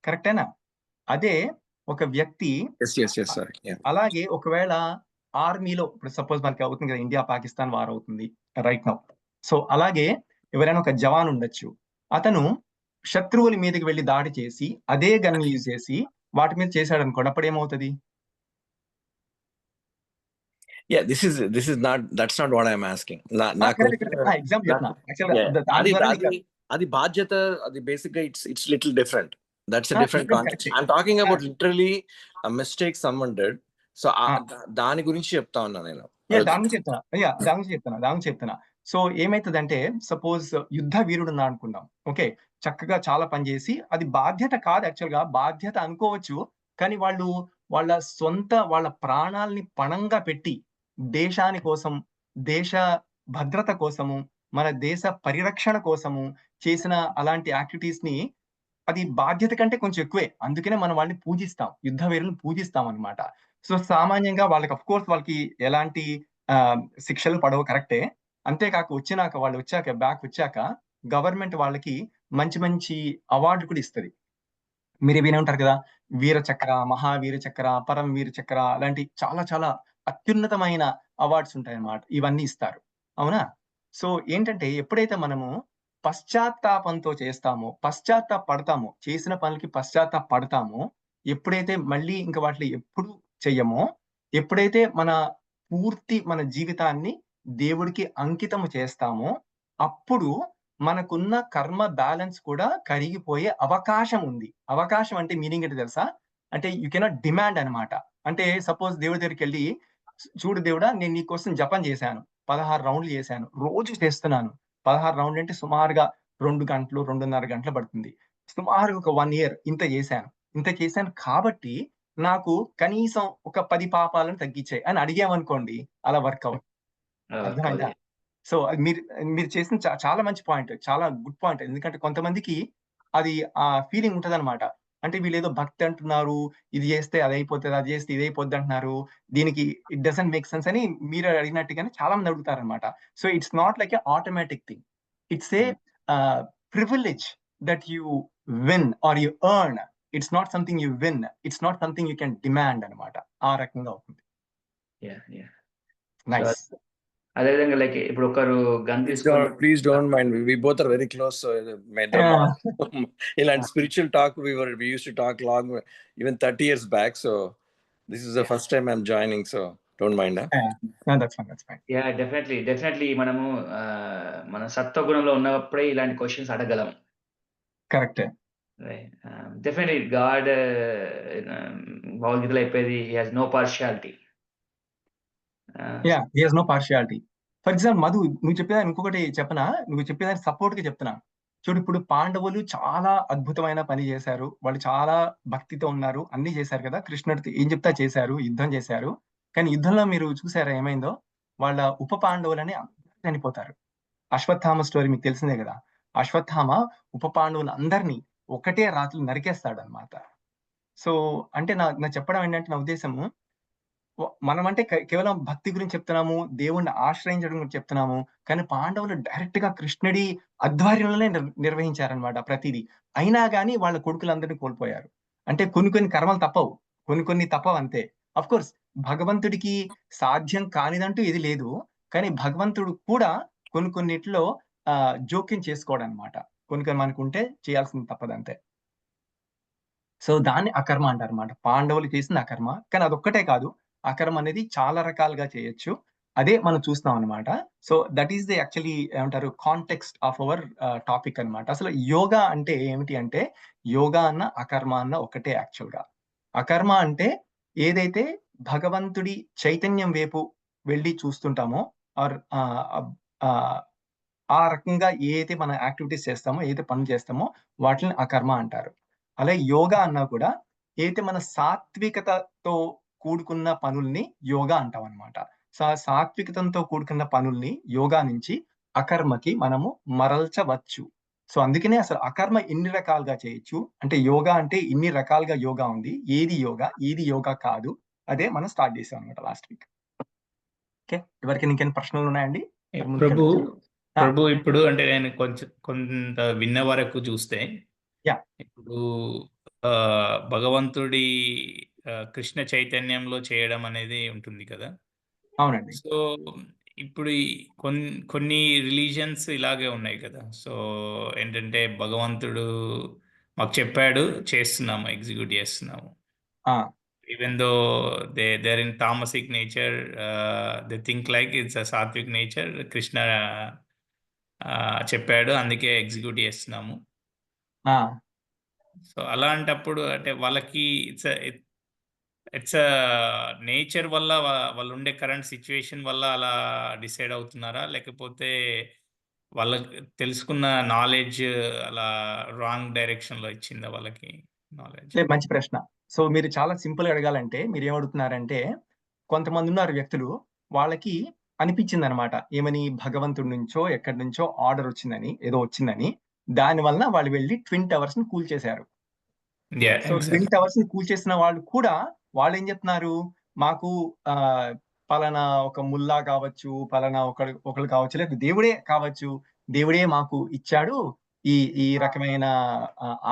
కరెక్టేనా? అదే ఒక వ్యక్తి అలాగే ఒకవేళ ఆర్మీలో, ఇప్పుడు సపోజ్ మనకి అవుతుంది కదా, ఇండియా పాకిస్తాన్ వార్ అవుతుంది రైట్ నౌ. సో అలాగే ఎవరైనా ఒక జవాన్ ఉండొచ్చు, అతను శత్రువుల మీదకి వెళ్ళి దాడి చేసి అదే గన్ యూజ్ చేసి వాటి మీద చేశాడు అనుకోండి, అప్పుడు ఏమవుతుంది?
Yeah, that's not what I'm asking. అది బాధ్యత, అది బేసిక్గా it's little different. That's a different context. I'm talking about literally a mistake someone did. So దాని గురించి చెప్తా ఉన్నా నేను.
దాని గురించి చెప్తున్నా. సో ఏమైతుందంటే, సపోజ్ యుద్ధ వీరుడు ఉన్నా అనుకుందాం. ఓకే, చక్కగా చాలా పనిచేసి, అది బాధ్యత కాదు, యాక్చువల్ గా బాధ్యత అనుకోవచ్చు, కానీ వాళ్ళ ప్రాణాలని పణంగా పెట్టి దేశాని కోసం, దేశ భద్రత కోసము, మన దేశ పరిరక్షణ కోసము చేసిన అలాంటి యాక్టివిటీస్ ని, అది బాధ్యత కంటే కొంచెం ఎక్కువే. అందుకనే మనం వాళ్ళని పూజిస్తాం, యుద్ధ వీరులను పూజిస్తాం అనమాట. సో సామాన్యంగా వాళ్ళకి అఫ్ కోర్స్ వాళ్ళకి ఎలాంటి శిక్షలు పడవు, కరెక్టే. అంతేకాక వాళ్ళు బ్యాక్ వచ్చాక గవర్నమెంట్ వాళ్ళకి మంచి మంచి అవార్డు కూడా ఇస్తుంది. మీరు వినే ఉంటారు కదా, వీర చక్ర, మహావీర చక్ర, పరం వీర చక్ర, అలాంటి చాలా చాలా అత్యున్నతమైన అవార్డ్స్ ఉంటాయి అన్నమాట. ఇవన్నీ ఇస్తారు, అవునా? సో ఏంటంటే, ఎప్పుడైతే మనము పశ్చాత్తాపంతో చేస్తామో, పడతామో, చేసిన పనులకి పడతామో, ఎప్పుడైతే మళ్ళీ ఇంకా వాటిని ఎప్పుడు చెయ్యమో, ఎప్పుడైతే మన జీవితాన్ని దేవుడికి అంకితము చేస్తామో, అప్పుడు మనకున్న కర్మ బ్యాలెన్స్ కూడా కరిగిపోయే అవకాశం ఉంది. అవకాశం అంటే మీనింగ్ ఏంటి తెలుసా? అంటే యూ కెనాట్ డిమాండ్ అనమాట. అంటే సపోజ్ దేవుడి దగ్గరికి వెళ్ళి, చూడు దేవుడా, నేను నీ కోసం జపం చేశాను, 16 రౌండ్లు చేశాను, రోజు చేస్తున్నాను. 16 రౌండ్లు అంటే సుమారుగా 2 గంటలు, 2.5 గంటలు పడుతుంది. సుమారు ఒక 1 year ఇంత చేశాను కాబట్టి నాకు కనీసం ఒక 10 పాపాలను తగ్గించాయి అని అడిగామనుకోండి, అలా వర్క్ అవ్వదు. అర్థమైందా? సో మీరు చేసిన చాలా మంచి పాయింట్, చాలా గుడ్ పాయింట్. ఎందుకంటే కొంతమందికి అది ఆ ఫీలింగ్ ఉంటది అనమాట, అంటే వీళ్ళేదో భక్తి అంటున్నారు, ఇది చేస్తే అది అయిపోతది, అది చేస్తే ఇది అయిపోద్ది అంటున్నారు. దీనికి ఇట్ డజంట్ మేక్ సెన్స్ అని మీరు అడిగినట్టుగానే చాలా మంది అడుగుతారనమాట. So it's not like a automatic thing. It's a privilege that you win or you earn. It's not something you win. It's not something you can demand అనమాట. ఆ రకంగా అవుతుంది. నైస్.
అదేవిధంగా లైక్ ఇప్పుడు ఒకరు గన్ తీసుకొని
please don't mind, we both are very close, so ilanti spiritual talk we used to talk long, even 30 years back, so this is the first time I'm joining, so don't mind.
No, that's fine.
Yeah definitely మనము మన సత్వగుణంలో ఉన్నప్పుడే ఇలాంటి క్వశ్చన్స్ అడగలం.
కరెక్ట్.
డెఫినెట్లీ గాడ్ భగవద్గీతలో చెప్పేది he has no partiality.
Yeah, he has no partiality. For example Madhu, నువ్వు చెప్పేదాన్ని ఇంకొకటి చెప్పనా? నువ్వు చెప్పేదాన్ని సపోర్ట్ గా చెప్తున్నా చూడు. ఇప్పుడు పాండవులు చాలా అద్భుతమైన పని చేశారు, వాళ్ళు చాలా భక్తితో ఉన్నారు, అన్ని చేశారు కదా, కృష్ణుడితో ఏం చెప్తా చేశారు, యుద్ధం చేశారు. కానీ యుద్ధంలో మీరు చూసారా ఏమైందో? వాళ్ళ ఉప పాండవులని అందరూ చనిపోతారు. అశ్వత్థామ స్టోరీ మీకు తెలిసిందే కదా. అశ్వత్థామ ఉప పాండవులు అందరినీ ఒకటే రాత్రి నరికేస్తాడు అనమాట. సో అంటే నా చెప్పడం ఏంటంటే, నా ఉద్దేశము మనం అంటే కేవలం భక్తి గురించి చెప్తున్నాము, దేవుణ్ణి ఆశ్రయించడం గురించి చెప్తున్నాము. కానీ పాండవులు డైరెక్ట్ గా కృష్ణుడి ఆధ్వర్యంలోనే నిర్వహించారనమాట ప్రతిదీ. అయినా గానీ వాళ్ళ కొడుకులందరినీ కోల్పోయారు. అంటే కొన్ని కర్మలు తప్పవు, కొన్ని తప్పవు అంతే. అఫ్ కోర్స్ భగవంతుడికి సాధ్యం కానిదంటూ ఇది లేదు. కానీ భగవంతుడు కూడా కొన్నిట్లో జోక్యం చేసుకోవడం అనమాట. కొన్ని మనకుంటే చేయాల్సింది తప్పదంతే. సో దాన్ని అకర్మ అంటారు అనమాట. పాండవులు చేసింది అకర్మ. కానీ అదొక్కటే కాదు, అకర్మ అనేది చాలా రకాలుగా చేయొచ్చు. అదే మనం చూస్తాం అనమాట. So that is the actually ఏమంటారు కాంటెక్స్ట్ ఆఫ్ అవర్ టాపిక్ అనమాట. అసలు యోగా అంటే ఏమిటి అంటే, యోగా అన్న అకర్మ అన్న ఒకటే యాక్చువల్ గా. అకర్మ అంటే ఏదైతే భగవంతుడి చైతన్యం వైపు వెళ్ళి చూస్తుంటామో, ఆర్ ఆ రకంగా ఏదైతే మన యాక్టివిటీస్ చేస్తామో, ఏదైతే పనులు చేస్తామో వాటిని అకర్మ అంటారు. అలాగే యోగా అన్నా కూడా ఏదైతే మన సాత్వికతతో కూడుకున్న పనుల్ని యోగా అంటాం అనమాట. సాత్వికతంతో కూడుకున్న పనుల్ని యోగా నుంచి అకర్మకి మనము మరల్చవచ్చు. సో అందుకనే అసలు అకర్మ ఎన్ని రకాలుగా చేయొచ్చు అంటే, యోగా అంటే ఇన్ని రకాలుగా యోగా ఉంది, ఏది యోగా కాదు, అదే మనం స్టార్ట్ చేసాం అనమాట లాస్ట్ వీక్. ఓకే, ఎవరికి ఇంకేం ప్రశ్నలు ఉన్నాయండి?
ప్రభు ఇప్పుడు అంటే నేను కొంత విన్న వరకు చూస్తే, ఇప్పుడు భగవంతుడి కృష్ణ చైతన్యంలో చేయడం అనేది ఉంటుంది కదా.
అవునండి.
సో ఇప్పుడు కొన్ని రిలీజన్స్ ఇలాగే ఉన్నాయి కదా. సో ఏంటంటే భగవంతుడు మాకు చెప్పాడు, చేస్తున్నాము, ఎగ్జిక్యూట్ చేస్తున్నాము. Even though they're in tamasic nature, they think like it's a sattvic nature. Krishna చెప్పాడు, అందుకే ఎగ్జిక్యూట్ చేస్తున్నాము. సో అలాంటప్పుడు అంటే వాళ్ళకి ఇట్స్ నేచర్ వల్ల, వాళ్ళు ఉండే కరెంట్ సిచ్యువేషన్ వల్ల అలా డిసైడ్ అవుతున్నారా, లేకపోతే వాళ్ళకి తెలుసుకున్న నాలెడ్జ్ అలా రాంగ్ డైరెక్షన్ లో ఇచ్చిందా వాళ్ళకి నాలెడ్జ్?
మంచి ప్రశ్న. సో మీరు చాలా సింపుల్ గా అడగాలంటే మీరు ఏమడుగుతున్నారంటే, కొంతమంది ఉన్నారు వ్యక్తులు, వాళ్ళకి అనిపించింది అనమాట, ఏమని, భగవంతుడి నుంచో ఎక్కడి నుంచో ఆర్డర్ వచ్చిందని, ఏదో వచ్చిందని. దాని వలన వాళ్ళు వెళ్ళి ట్విన్ టవర్స్ ని కూల్ చేశారు. సో ట్విన్ టవర్స్ ని కూల్ చేసిన వాళ్ళు కూడా వాళ్ళు ఏం చెప్తున్నారు, మాకు పలానా ఒక ముల్లా కావచ్చు, పలానా ఒకళ్ళు కావచ్చు, లేదా దేవుడే కావచ్చు, దేవుడే మాకు ఇచ్చాడు ఈ రకమైన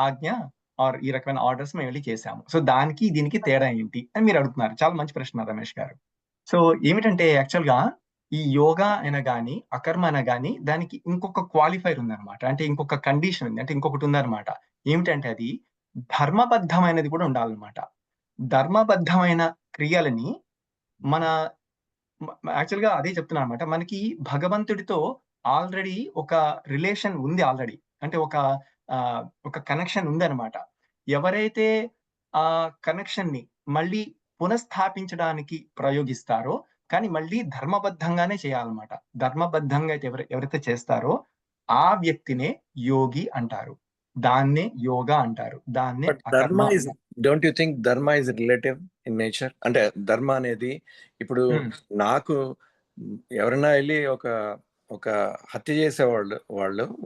ఆజ్ఞ ఆర్ ఈ రకమైన ఆర్డర్స్ మేము వెళ్ళి చేశాము. సో దానికి దీనికి తేడా ఏంటి అని మీరు అడుగుతున్నారు. చాలా మంచి ప్రశ్న రమేష్ గారు. సో ఏమిటంటే యాక్చువల్ గా ఈ యోగా అయినా కానీ అకర్మ అయినా కానీ దానికి ఇంకొక క్వాలిఫైర్ ఉందన్నమాట. అంటే ఇంకొక కండిషన్ ఉంది, అంటే ఇంకొకటి ఉందన్నమాట. ఏమిటంటే అది ధర్మబద్ధమైనది కూడా ఉండాలన్నమాట. ధర్మబద్ధమైన క్రియలని మన యాక్చువల్ గా అదే చెప్తున్నా అనమాట. మనకి భగవంతుడితో ఆల్రెడీ ఒక రిలేషన్ ఉంది ఆల్రెడీ, అంటే ఒక కనెక్షన్ ఉంది అనమాట. ఎవరైతే ఆ కనెక్షన్ ని మళ్ళీ పునఃస్థాపించడానికి ప్రయోగిస్తారో, కానీ మళ్ళీ ధర్మబద్ధంగానే చేయాలన్నమాట. ధర్మబద్ధంగా అయితే ఎవరైతే చేస్తారో ఆ వ్యక్తినే యోగి అంటారు, దాన్నే యోగా అంటారు, దాన్నే
ధర్మ ఇస్, డోంట్ యు థింక్ ధర్మ ఇస్ రిలేటివ్ ఇన్ నేచర్? అంటే ధర్మ అనేది ఇప్పుడు నాకు ఎవరైనా వెళ్ళి ఒక ఒక హత్య చేసేవాళ్ళు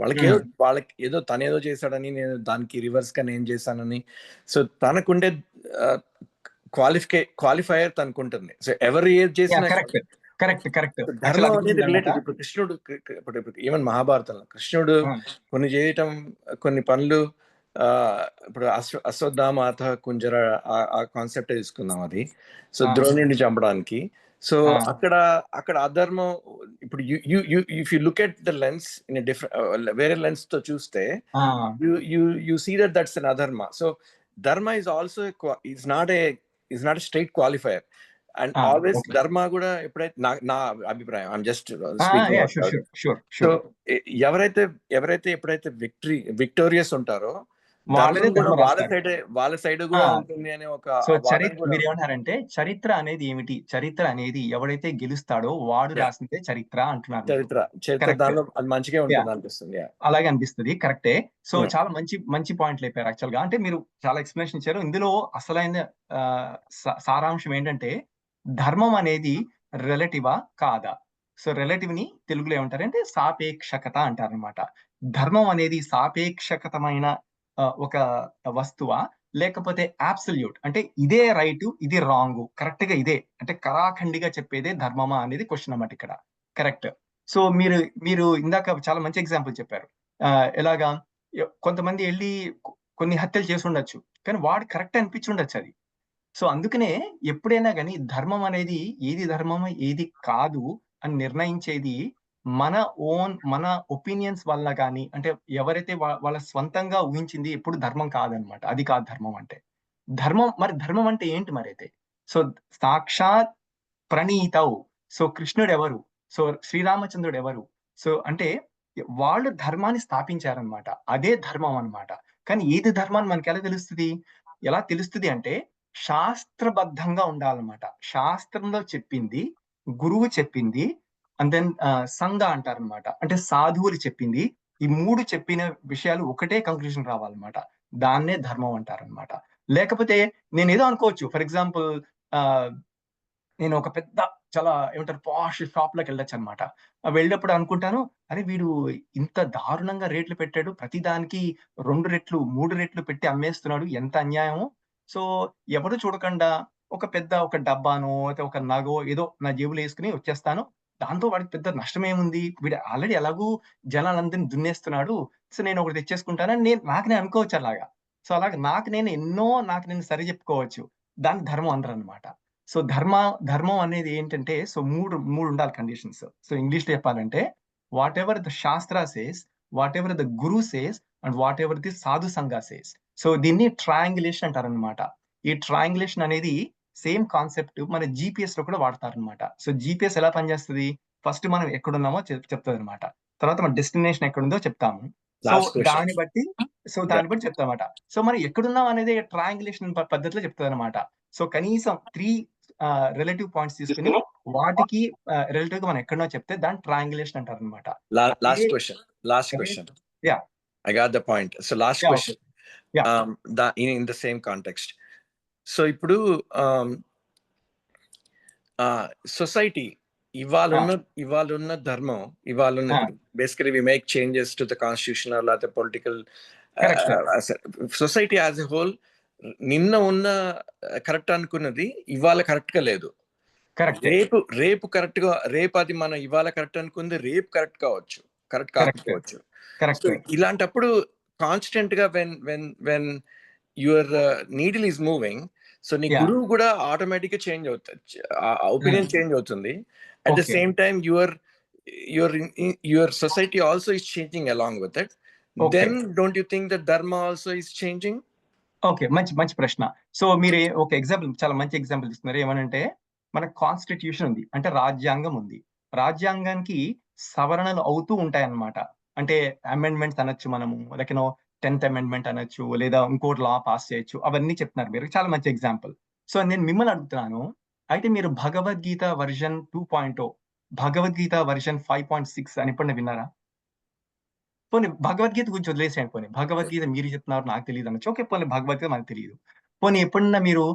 వాళ్ళకి ఏదో తనేదో చేశాడని నేను దానికి రివర్స్ గా నేను చేశానని, సో తనకుండే క్వాలిఫైయర్ తనకుంటుంది. సో ఎవరు ఏది చేసినా
కరెక్ట్
ధర్మం అనేది రిలేటెడ్. ఇప్పుడు కృష్ణుడు ఇప్పుడు ఈవెన్ మహాభారతంలో కృష్ణుడు కొన్ని చేయటం, కొన్ని పనులు, ఇప్పుడు అశ్వత్థామాత కుంజర ఆ కాన్సెప్ట్ తీసుకుందాం అది. సో ద్రోణుడిని చంపడానికి. సో అక్కడ అధర్మం, ఇప్పుడు if you look at the lens in different వేరే లెన్స్ తో చూస్తే యూ సీ దట్స్ అన్ అధర్మ. సో ధర్మ is also is not a straight qualifier. And always ధర్మ కూడా ఎప్పుడైతే నా అభిప్రాయం, ఐఎమ్ జస్ట్ సో ఎవరైతే ఎప్పుడైతే విక్టోరియస్ ఉంటారో వాళ్ళ సైడ్ కూడా ఉంటుంది అనే ఒక.
సో చరిత్ర మీరు ఏమంటారంటే చరిత్ర అనేది ఏమిటి? చరిత్ర అనేది ఎవడైతే గెలుస్తాడో వాడు రాసిందే చరిత్ర అంటున్నారు.
చరిత్ర దానిలో అది మంచిగా ఉంటుంది అనిపిస్తుంది.
అలాగే అనిపిస్తుంది, కరెక్టే. సో చాలా మంచి పాయింట్ లేపారు యాక్చువల్ గా. అంటే మీరు చాలా ఎక్స్ప్లెనేషన్ ఇచ్చారు. ఇందులో అసలైన సారాంశం ఏంటంటే ధర్మం అనేది రిలేటివా కాదా? సో రిలేటివ్ ని తెలుగులో ఏమంటారంటే సాపేక్షకత అంటారనమాట. ధర్మం అనేది సాపేక్షకతమైన ఒక వస్తువా, లేకపోతే అబ్సల్యూట్ అంటే ఇదే రైట్ ఇది రాంగ్, కరెక్ట్ గా ఇదే అంటే కరాఖండిగా చెప్పేదే ధర్మమా అనేది క్వశ్చన్ అన్నమాట ఇక్కడ. కరెక్ట్. సో మీరు ఇందాక చాలా మంచి ఎగ్జాంపుల్ చెప్పారు. ఎలాగా కొంతమంది వెళ్ళి కొన్ని హత్యలు చేసి ఉండొచ్చు, కానీ వాడు కరెక్ట్ అనిపించి ఉండొచ్చు అది. సో అందుకనే ఎప్పుడైనా కానీ ధర్మం అనేది ఏది ధర్మం ఏది కాదు అని నిర్ణయించేది మన ఒపీనియన్స్ వల్ల కానీ, అంటే ఎవరైతే వాళ్ళ స్వంతంగా ఊహించింది ఎప్పుడు ధర్మం కాదనమాట. అది కాదు ధర్మం అంటే. ధర్మం అంటే ఏంటి మరి అయితే? సో సాక్షాత్ ప్రణీతవు. సో కృష్ణుడు ఎవరు? సో శ్రీరామచంద్రుడు ఎవరు? సో అంటే వాళ్ళు ధర్మాన్ని స్థాపించారనమాట. అదే ధర్మం అన్నమాట. కానీ ఏది ధర్మాన్ని మనకి ఎలా తెలుస్తుంది అంటే శాస్త్రబద్ధంగా ఉండాలన్నమాట. శాస్త్రంలో చెప్పింది, గురువు చెప్పింది, అండ్ దెన్ సంఘ అంటారనమాట. అంటే సాధువులు చెప్పింది, ఈ 3 చెప్పిన విషయాలు ఒకటే కంక్లూజన్ రావాలన్నమాట. దాన్నే ధర్మం అంటారనమాట. లేకపోతే నేను ఏదో అనుకోవచ్చు. ఫర్ ఎగ్జాంపుల్ నేను ఒక పెద్ద చాలా ఏమంటారు పాష్ షాప్ లోకి వెళ్ళొచ్చు అనమాట. వెళ్ళినప్పుడు అనుకుంటాను, అరే వీడు ఇంత దారుణంగా రేట్లు పెట్టాడు, ప్రతి దానికి 2 రెట్లు 3 రెట్లు పెట్టి అమ్మేస్తున్నాడు, ఎంత అన్యాయము. సో ఎవరు చూడకుండా ఒక డబ్బానో అయితే ఒక నగో ఏదో నా జేబులో వేసుకుని వచ్చేస్తాను. దాంతో వాడికి పెద్ద నష్టం ఏముంది, వీడు ఆల్రెడీ ఎలాగూ జనాలందరినీ దున్నేస్తున్నాడు, సో నేను ఒకటి తెచ్చేసుకుంటానని నాకు నేను అనుకోవచ్చు అలాగా. సో అలాగే నాకు నేను సరి చెప్పుకోవచ్చు. దాన్ని ధర్మం అనరు అనమాట. సో ధర్మం అనేది ఏంటంటే సో మూడు ఉండాలి కండిషన్స్. సో ఇంగ్లీష్ లో చెప్పాలంటే వాట్ ఎవర్ ద శాస్త్ర says, what ever the Guru says, and what ever the సాధు సంఘ సేస్. సో దీన్ని ట్రయాంగులేషన్ అంటారనమాట. ఈ ట్రయాంగులేషన్ అనేది సేమ్ కాన్సెప్ట్ మన జీపీఎస్ లో కూడా వాడతారనమాట. సో జీపీఎస్ ఎలా పనిచేస్తుంది? ఫస్ట్ మనం ఎక్కడున్నామో చెప్తుంది అనమాట. తర్వాత మన డెస్టినేషన్ ఎక్కడుందో చెప్తాము. సో దాన్ని బట్టి చెప్తామన్నమాట. సో మనం ఎక్కడున్నాం అనేది ట్రయాంగులేషన్ పద్ధతిలో చెప్తుంది అనమాట. సో కనీసం 3 రిలేటివ్ పాయింట్స్ తీసుకుని వాటికి రిలేటివ్ గా మనం ఎక్కడో చెప్తే దాన్ని ట్రయాంగులేషన్ అంటారు అనమాట.
Last question I got the point. So last question. In the same context. So ఇప్పుడు సొసైటీ ఇవాళ ఉన్న ధర్మం basically we make changes to the constitution or లేకపోతే political society as a whole నిన్న ఉన్న కరెక్ట్ అనుకున్నది ఇవాళ కరెక్ట్ గా లేదు. రేపు కరెక్ట్ గా అది మనం ఇవాళ కరెక్ట్ అనుకుంది రేపు కరెక్ట్ కాకపోవచ్చు. ఇలాంటప్పుడు కాన్స్టెంట్ గా when your needle is moving, so నీ గురువు కూడా ఆటోమేటిక్ గా చేంజ్ అవుతుంది, ఒపీనియన్ చేంజ్ అవుతుంది. At the same time your society also is changing along with it. Then don't you think that dharma also is changing?
Okay, మంచి ప్రశ్న. సో మీరు ఒక ఎగ్జాంపుల్, చాలా మంచి ఎగ్జాంపుల్ ఇస్తున్నారు. ఏమనంటే మన కాన్స్టిట్యూషన్ ఉంది, అంటే రాజ్యాంగం ఉంది. రాజ్యాంగానికి సవరణలు అవుతూ ఉంటాయి అన్నమాట. అంటే అమెండ్మెంట్స్ అనొచ్చు మనము, లైక్ 10th అమెండ్మెంట్ అనొచ్చు, లేదా ఇంకోటి లా పాస్ చేయొచ్చు. అవన్నీ చెప్తున్నారు మీరు, చాలా మంచి ఎగ్జాంపుల్. సో నేను మిమ్మల్ని అడుగుతున్నాను, అయితే మీరు భగవద్గీత వర్షన్ 2.0, భగవద్గీత వర్షన్ 5.6 అని ఎప్పుడైనా విన్నారా? పోనీ భగవద్గీత గురించి వదిలేసేయండి. పోనీ భగవద్గీత మీరు చెప్తున్నారు నాకు తెలియదు అనొచ్చు. ఓకే, పోనీ భగవద్గీత మనకు తెలియదు. పోనీ ఎప్పుడన్నా మీరు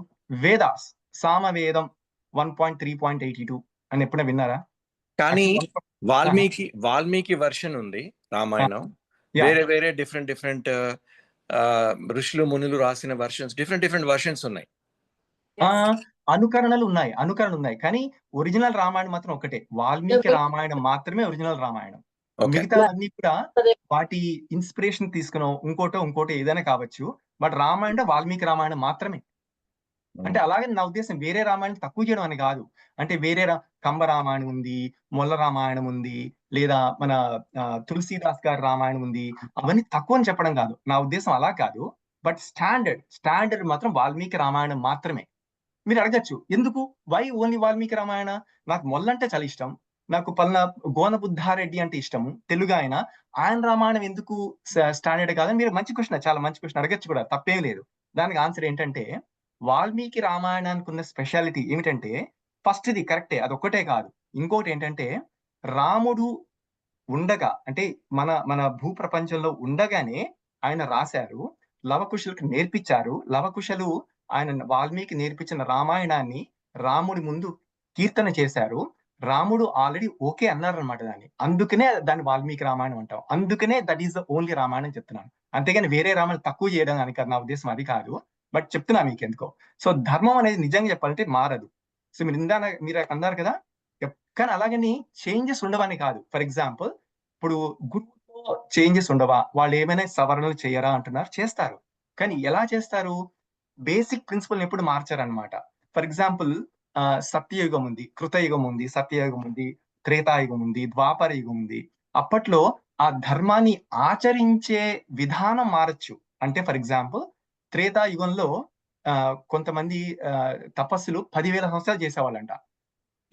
వేదాస్ సామవేదం 1.3.82 అని ఎప్పుడైనా విన్నారా?
కానీ వాల్మీకి వర్షన్ ఉంది రామాయణం.
Yeah.
వేరే వేరే డిఫరెంట్ ఋషులు మునులు రాసిన డిఫరెంట్ వర్షన్స్ ఉన్నాయి.
అనుకరణలు ఉన్నాయి కానీ ఒరిజినల్ రామాయణం మాత్రం ఒకటే. వాల్మీకి రామాయణం మాత్రమే ఒరిజినల్ రామాయణం. మిగతా అన్ని కూడా వాటి ఇన్స్పిరేషన్ తీసుకున్నాం, ఇంకోటో ఏదైనా కావచ్చు. బట్ రామాయణం వాల్మీకి రామాయణం మాత్రమే. అంటే అలాగే నా ఉద్దేశం వేరే రామాయణం తక్కువ చేయడం అని కాదు. అంటే వేరే కంబ రామాయణం ఉంది, మొల్ల రామాయణం ఉంది, లేదా మన తులసీదాస్ గారి రామాయణం ఉంది, అవన్నీ తక్కువ అని చెప్పడం కాదు. నా ఉద్దేశం అలా కాదు. బట్ స్టాండర్డ్ మాత్రం వాల్మీకి రామాయణం మాత్రమే. మీరు అడగచ్చు, ఎందుకు వై ఓన్లీ వాల్మీకి రామాయణ? నాకు మొల్లంటే చాలా ఇష్టం, నాకు గోన బుద్ధారెడ్డి అంటే ఇష్టము, తెలుగు ఆయన రామాయణం ఎందుకు స్టాండర్డ్ కాదని మీరు మంచి క్వశ్చన్, చాలా మంచి క్వశ్చన్ అడగచ్చు కూడా, తప్పేం లేదు. దానికి ఆన్సర్ ఏంటంటే వాల్మీకి రామాయణానికి ఉన్న స్పెషాలిటీ ఏమిటంటే ఫస్ట్ ఇది కరెక్టే, అదొక్కటే కాదు. ఇంకోటి ఏంటంటే రాముడు ఉండగా, అంటే మన భూ ప్రపంచంలో ఉండగానే ఆయన రాశారు, లవకుశులకు నేర్పించారు. లవకుశలు ఆయన వాల్మీకి నేర్పించిన రామాయణాన్ని రాముడి ముందు కీర్తన చేశారు. రాముడు ఆల్రెడీ ఓకే అన్నారనమాట దాన్ని. అందుకనే దాన్ని వాల్మీకి రామాయణం అంటాం. అందుకనే that is the only Ramayanam చెప్తున్నాను. అంతేగాని వేరే రామాయణం తక్కువ చేయడం అని కాదు, నా ఉద్దేశం అది కాదు. బట్ చెప్తున్నా మీకు ఎందుకో. సో ధర్మం అనేది నిజంగా చెప్పాలంటే మారదు. సో మీరు అన్నారు కదా, కానీ అలాగని చేంజెస్ ఉండవని కాదు. ఫర్ ఎగ్జాంపుల్ ఇప్పుడు గురువుతో చేంజెస్ ఉండవా, వాళ్ళు ఏమైనా సవరణలు చేయరా అంటున్నారు, చేస్తారు. కానీ ఎలా చేస్తారు? బేసిక్ ప్రిన్సిపల్ ఎప్పుడు మార్చారనమాట. ఫర్ ఎగ్జాంపుల్ సత్యయుగం ఉంది, కృతయుగం ఉంది, సత్యయుగం ఉంది, త్రేతాయుగం ఉంది, ద్వాపర యుగం ఉంది. అప్పట్లో ఆ ధర్మాన్ని ఆచరించే విధానం మారచ్చు. అంటే ఫర్ ఎగ్జాంపుల్ త్రేతాయుగంలో కొంతమంది తపస్సులు 10,000 సంవత్సరాలు చేసేవాళ్ళంట,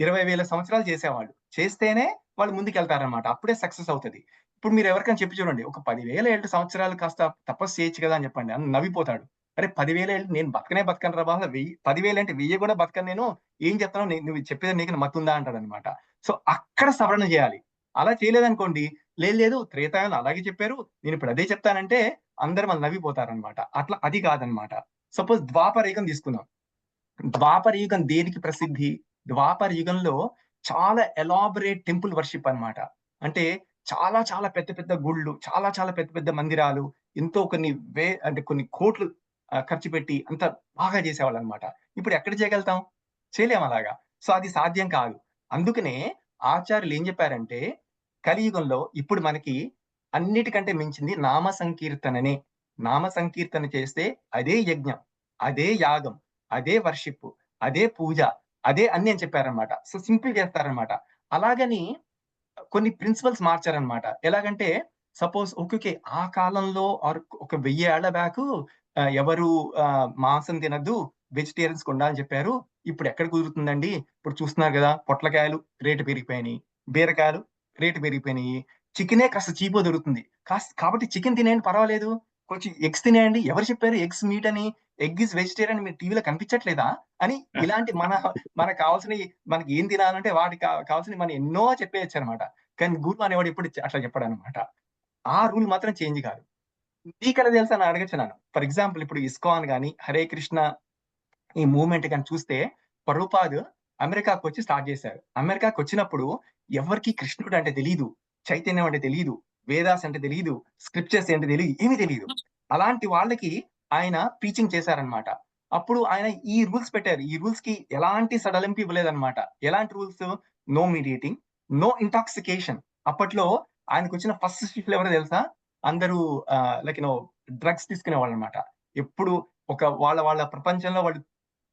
20,000 సంవత్సరాలు చేసేవాళ్ళు. చేస్తేనే వాళ్ళు ముందుకు వెళ్తారనమాట, అప్పుడే సక్సెస్ అవుతుంది. ఇప్పుడు మీరు ఎవరికైనా చెప్పి చూడండి, ఒక 10,000 సంవత్సరాలు కాస్త తపస్సు చేయొచ్చు కదా అని చెప్పండి, అని నవ్విపోతాడు. అరే 10,000 నేను బతకను రా బాబు, 10,000 అంటే 1000 కూడా బతకను నేను, ఏం చెప్తాను నువ్వు చెప్పేది నీకు మత్తుందా అంటాడు అనమాట. సో అక్కడ సవరణ చేయాలి. అలా చేయలేదనుకోండి, లేదు త్రేతాయుగంలో అలాగే చెప్పారు, నేను ఇప్పుడు అదే చెప్తానంటే అందరు వాళ్ళు నవ్విపోతారనమాట. అట్లా అది కాదనమాట. సపోజ్ ద్వాపర యుగం తీసుకుందాం. ద్వాపర యుగం దేనికి ప్రసిద్ధి? ద్వాపర యుగంలో చాలా ఎలాబరేట్ టెంపుల్ వర్షిప్ అన్నమాట. అంటే చాలా చాలా పెద్ద పెద్ద గుళ్ళు, చాలా చాలా పెద్ద పెద్ద మందిరాలు, ఎంతో కొన్ని కోట్లు ఖర్చు పెట్టి అంత బాగా చేసేవాళ్ళు అనమాట. ఇప్పుడు ఎక్కడ చేయగలుగుతాం? చేయలేం అలాగా. సో అది సాధ్యం కాదు. అందుకనే ఆచార్యులు ఏం చెప్పారంటే, కలియుగంలో ఇప్పుడు మనకి అన్నిటికంటే మించింది నామ సంకీర్తననే. నామ సంకీర్తన చేస్తే అదే యజ్ఞం, అదే యాగం, అదే వర్షిప్, అదే పూజ, అదే అన్ని అని చెప్పారనమాట. సో సింపుల్ చేస్తారనమాట. అలాగని కొన్ని ప్రిన్సిపల్స్ మార్చారనమాట. ఎలాగంటే సపోజ్ ఓకే ఆ కాలంలో ఒక 1000 ఏళ్ల బ్యాక్ ఎవరు మాంసం తినద్దు, వెజిటేరియన్స్ ఉండాలని చెప్పారు. ఇప్పుడు ఎక్కడ కుదురుతుందండి? ఇప్పుడు చూస్తున్నారు కదా, పొట్లకాయలు రేటు పెరిగిపోయినాయి, బీరకాయలు రేటు పెరిగిపోయినాయి, చికెనే కాస్త చీప్ దొరుకుతుంది కాబట్టి చికెన్ తినేయండి పర్వాలేదు, కొంచెం ఎగ్స్ తినేయండి. ఎవరు చెప్పారు ఎగ్స్ మీట్ అని? ఎగ్ ఇస్ వెజిటేరియన్ మీరు టీవీలో కనిపించట్లేదా అని? ఇలాంటి మనకు కావాల్సినవి, మనకి ఏం తినాలంటే వాటికి కావాల్సినవి మనం ఎన్నో చెప్పేయచ్చు అనమాట. కానీ గురువు అనేవాడు ఎప్పుడు అట్లా చెప్పాడు అనమాట. ఆ రూల్ మాత్రం చేంజ్ కాదు. నీకలా తెలుసా అని అడగచ్చు నన్ను. ఫర్ ఎగ్జాంపుల్ ఇప్పుడు ఇస్కాన్ గానీ, హరే కృష్ణ ఈ మూవ్మెంట్ కానీ చూస్తే, ప్రభుపాద్ అమెరికాకు వచ్చి స్టార్ట్ చేశారు. అమెరికాకు వచ్చినప్పుడు ఎవరికి కృష్ణుడు అంటే తెలియదు, చైతన్యం అంటే తెలియదు, వేదాస్ అంటే తెలియదు, స్క్రిప్చర్స్ అంటే తెలియదు, ఏమీ తెలియదు. అలాంటి వాళ్ళకి ఆయన టీచింగ్ చేశారనమాట. అప్పుడు ఆయన ఈ రూల్స్ పెట్టారు. ఈ రూల్స్ కి ఎలాంటి సడలింపు ఇవ్వలేదన్నమాట. ఎలాంటి rules? No mediating, no intoxication. అప్పట్లో ఆయనకు వచ్చిన ఫస్ట్ శిష్యులు ఎవరో తెలుసా? అందరూ డ్రగ్స్ తీసుకునే వాళ్ళు అనమాట. ఎప్పుడు వాళ్ళ ప్రపంచంలో వాళ్ళు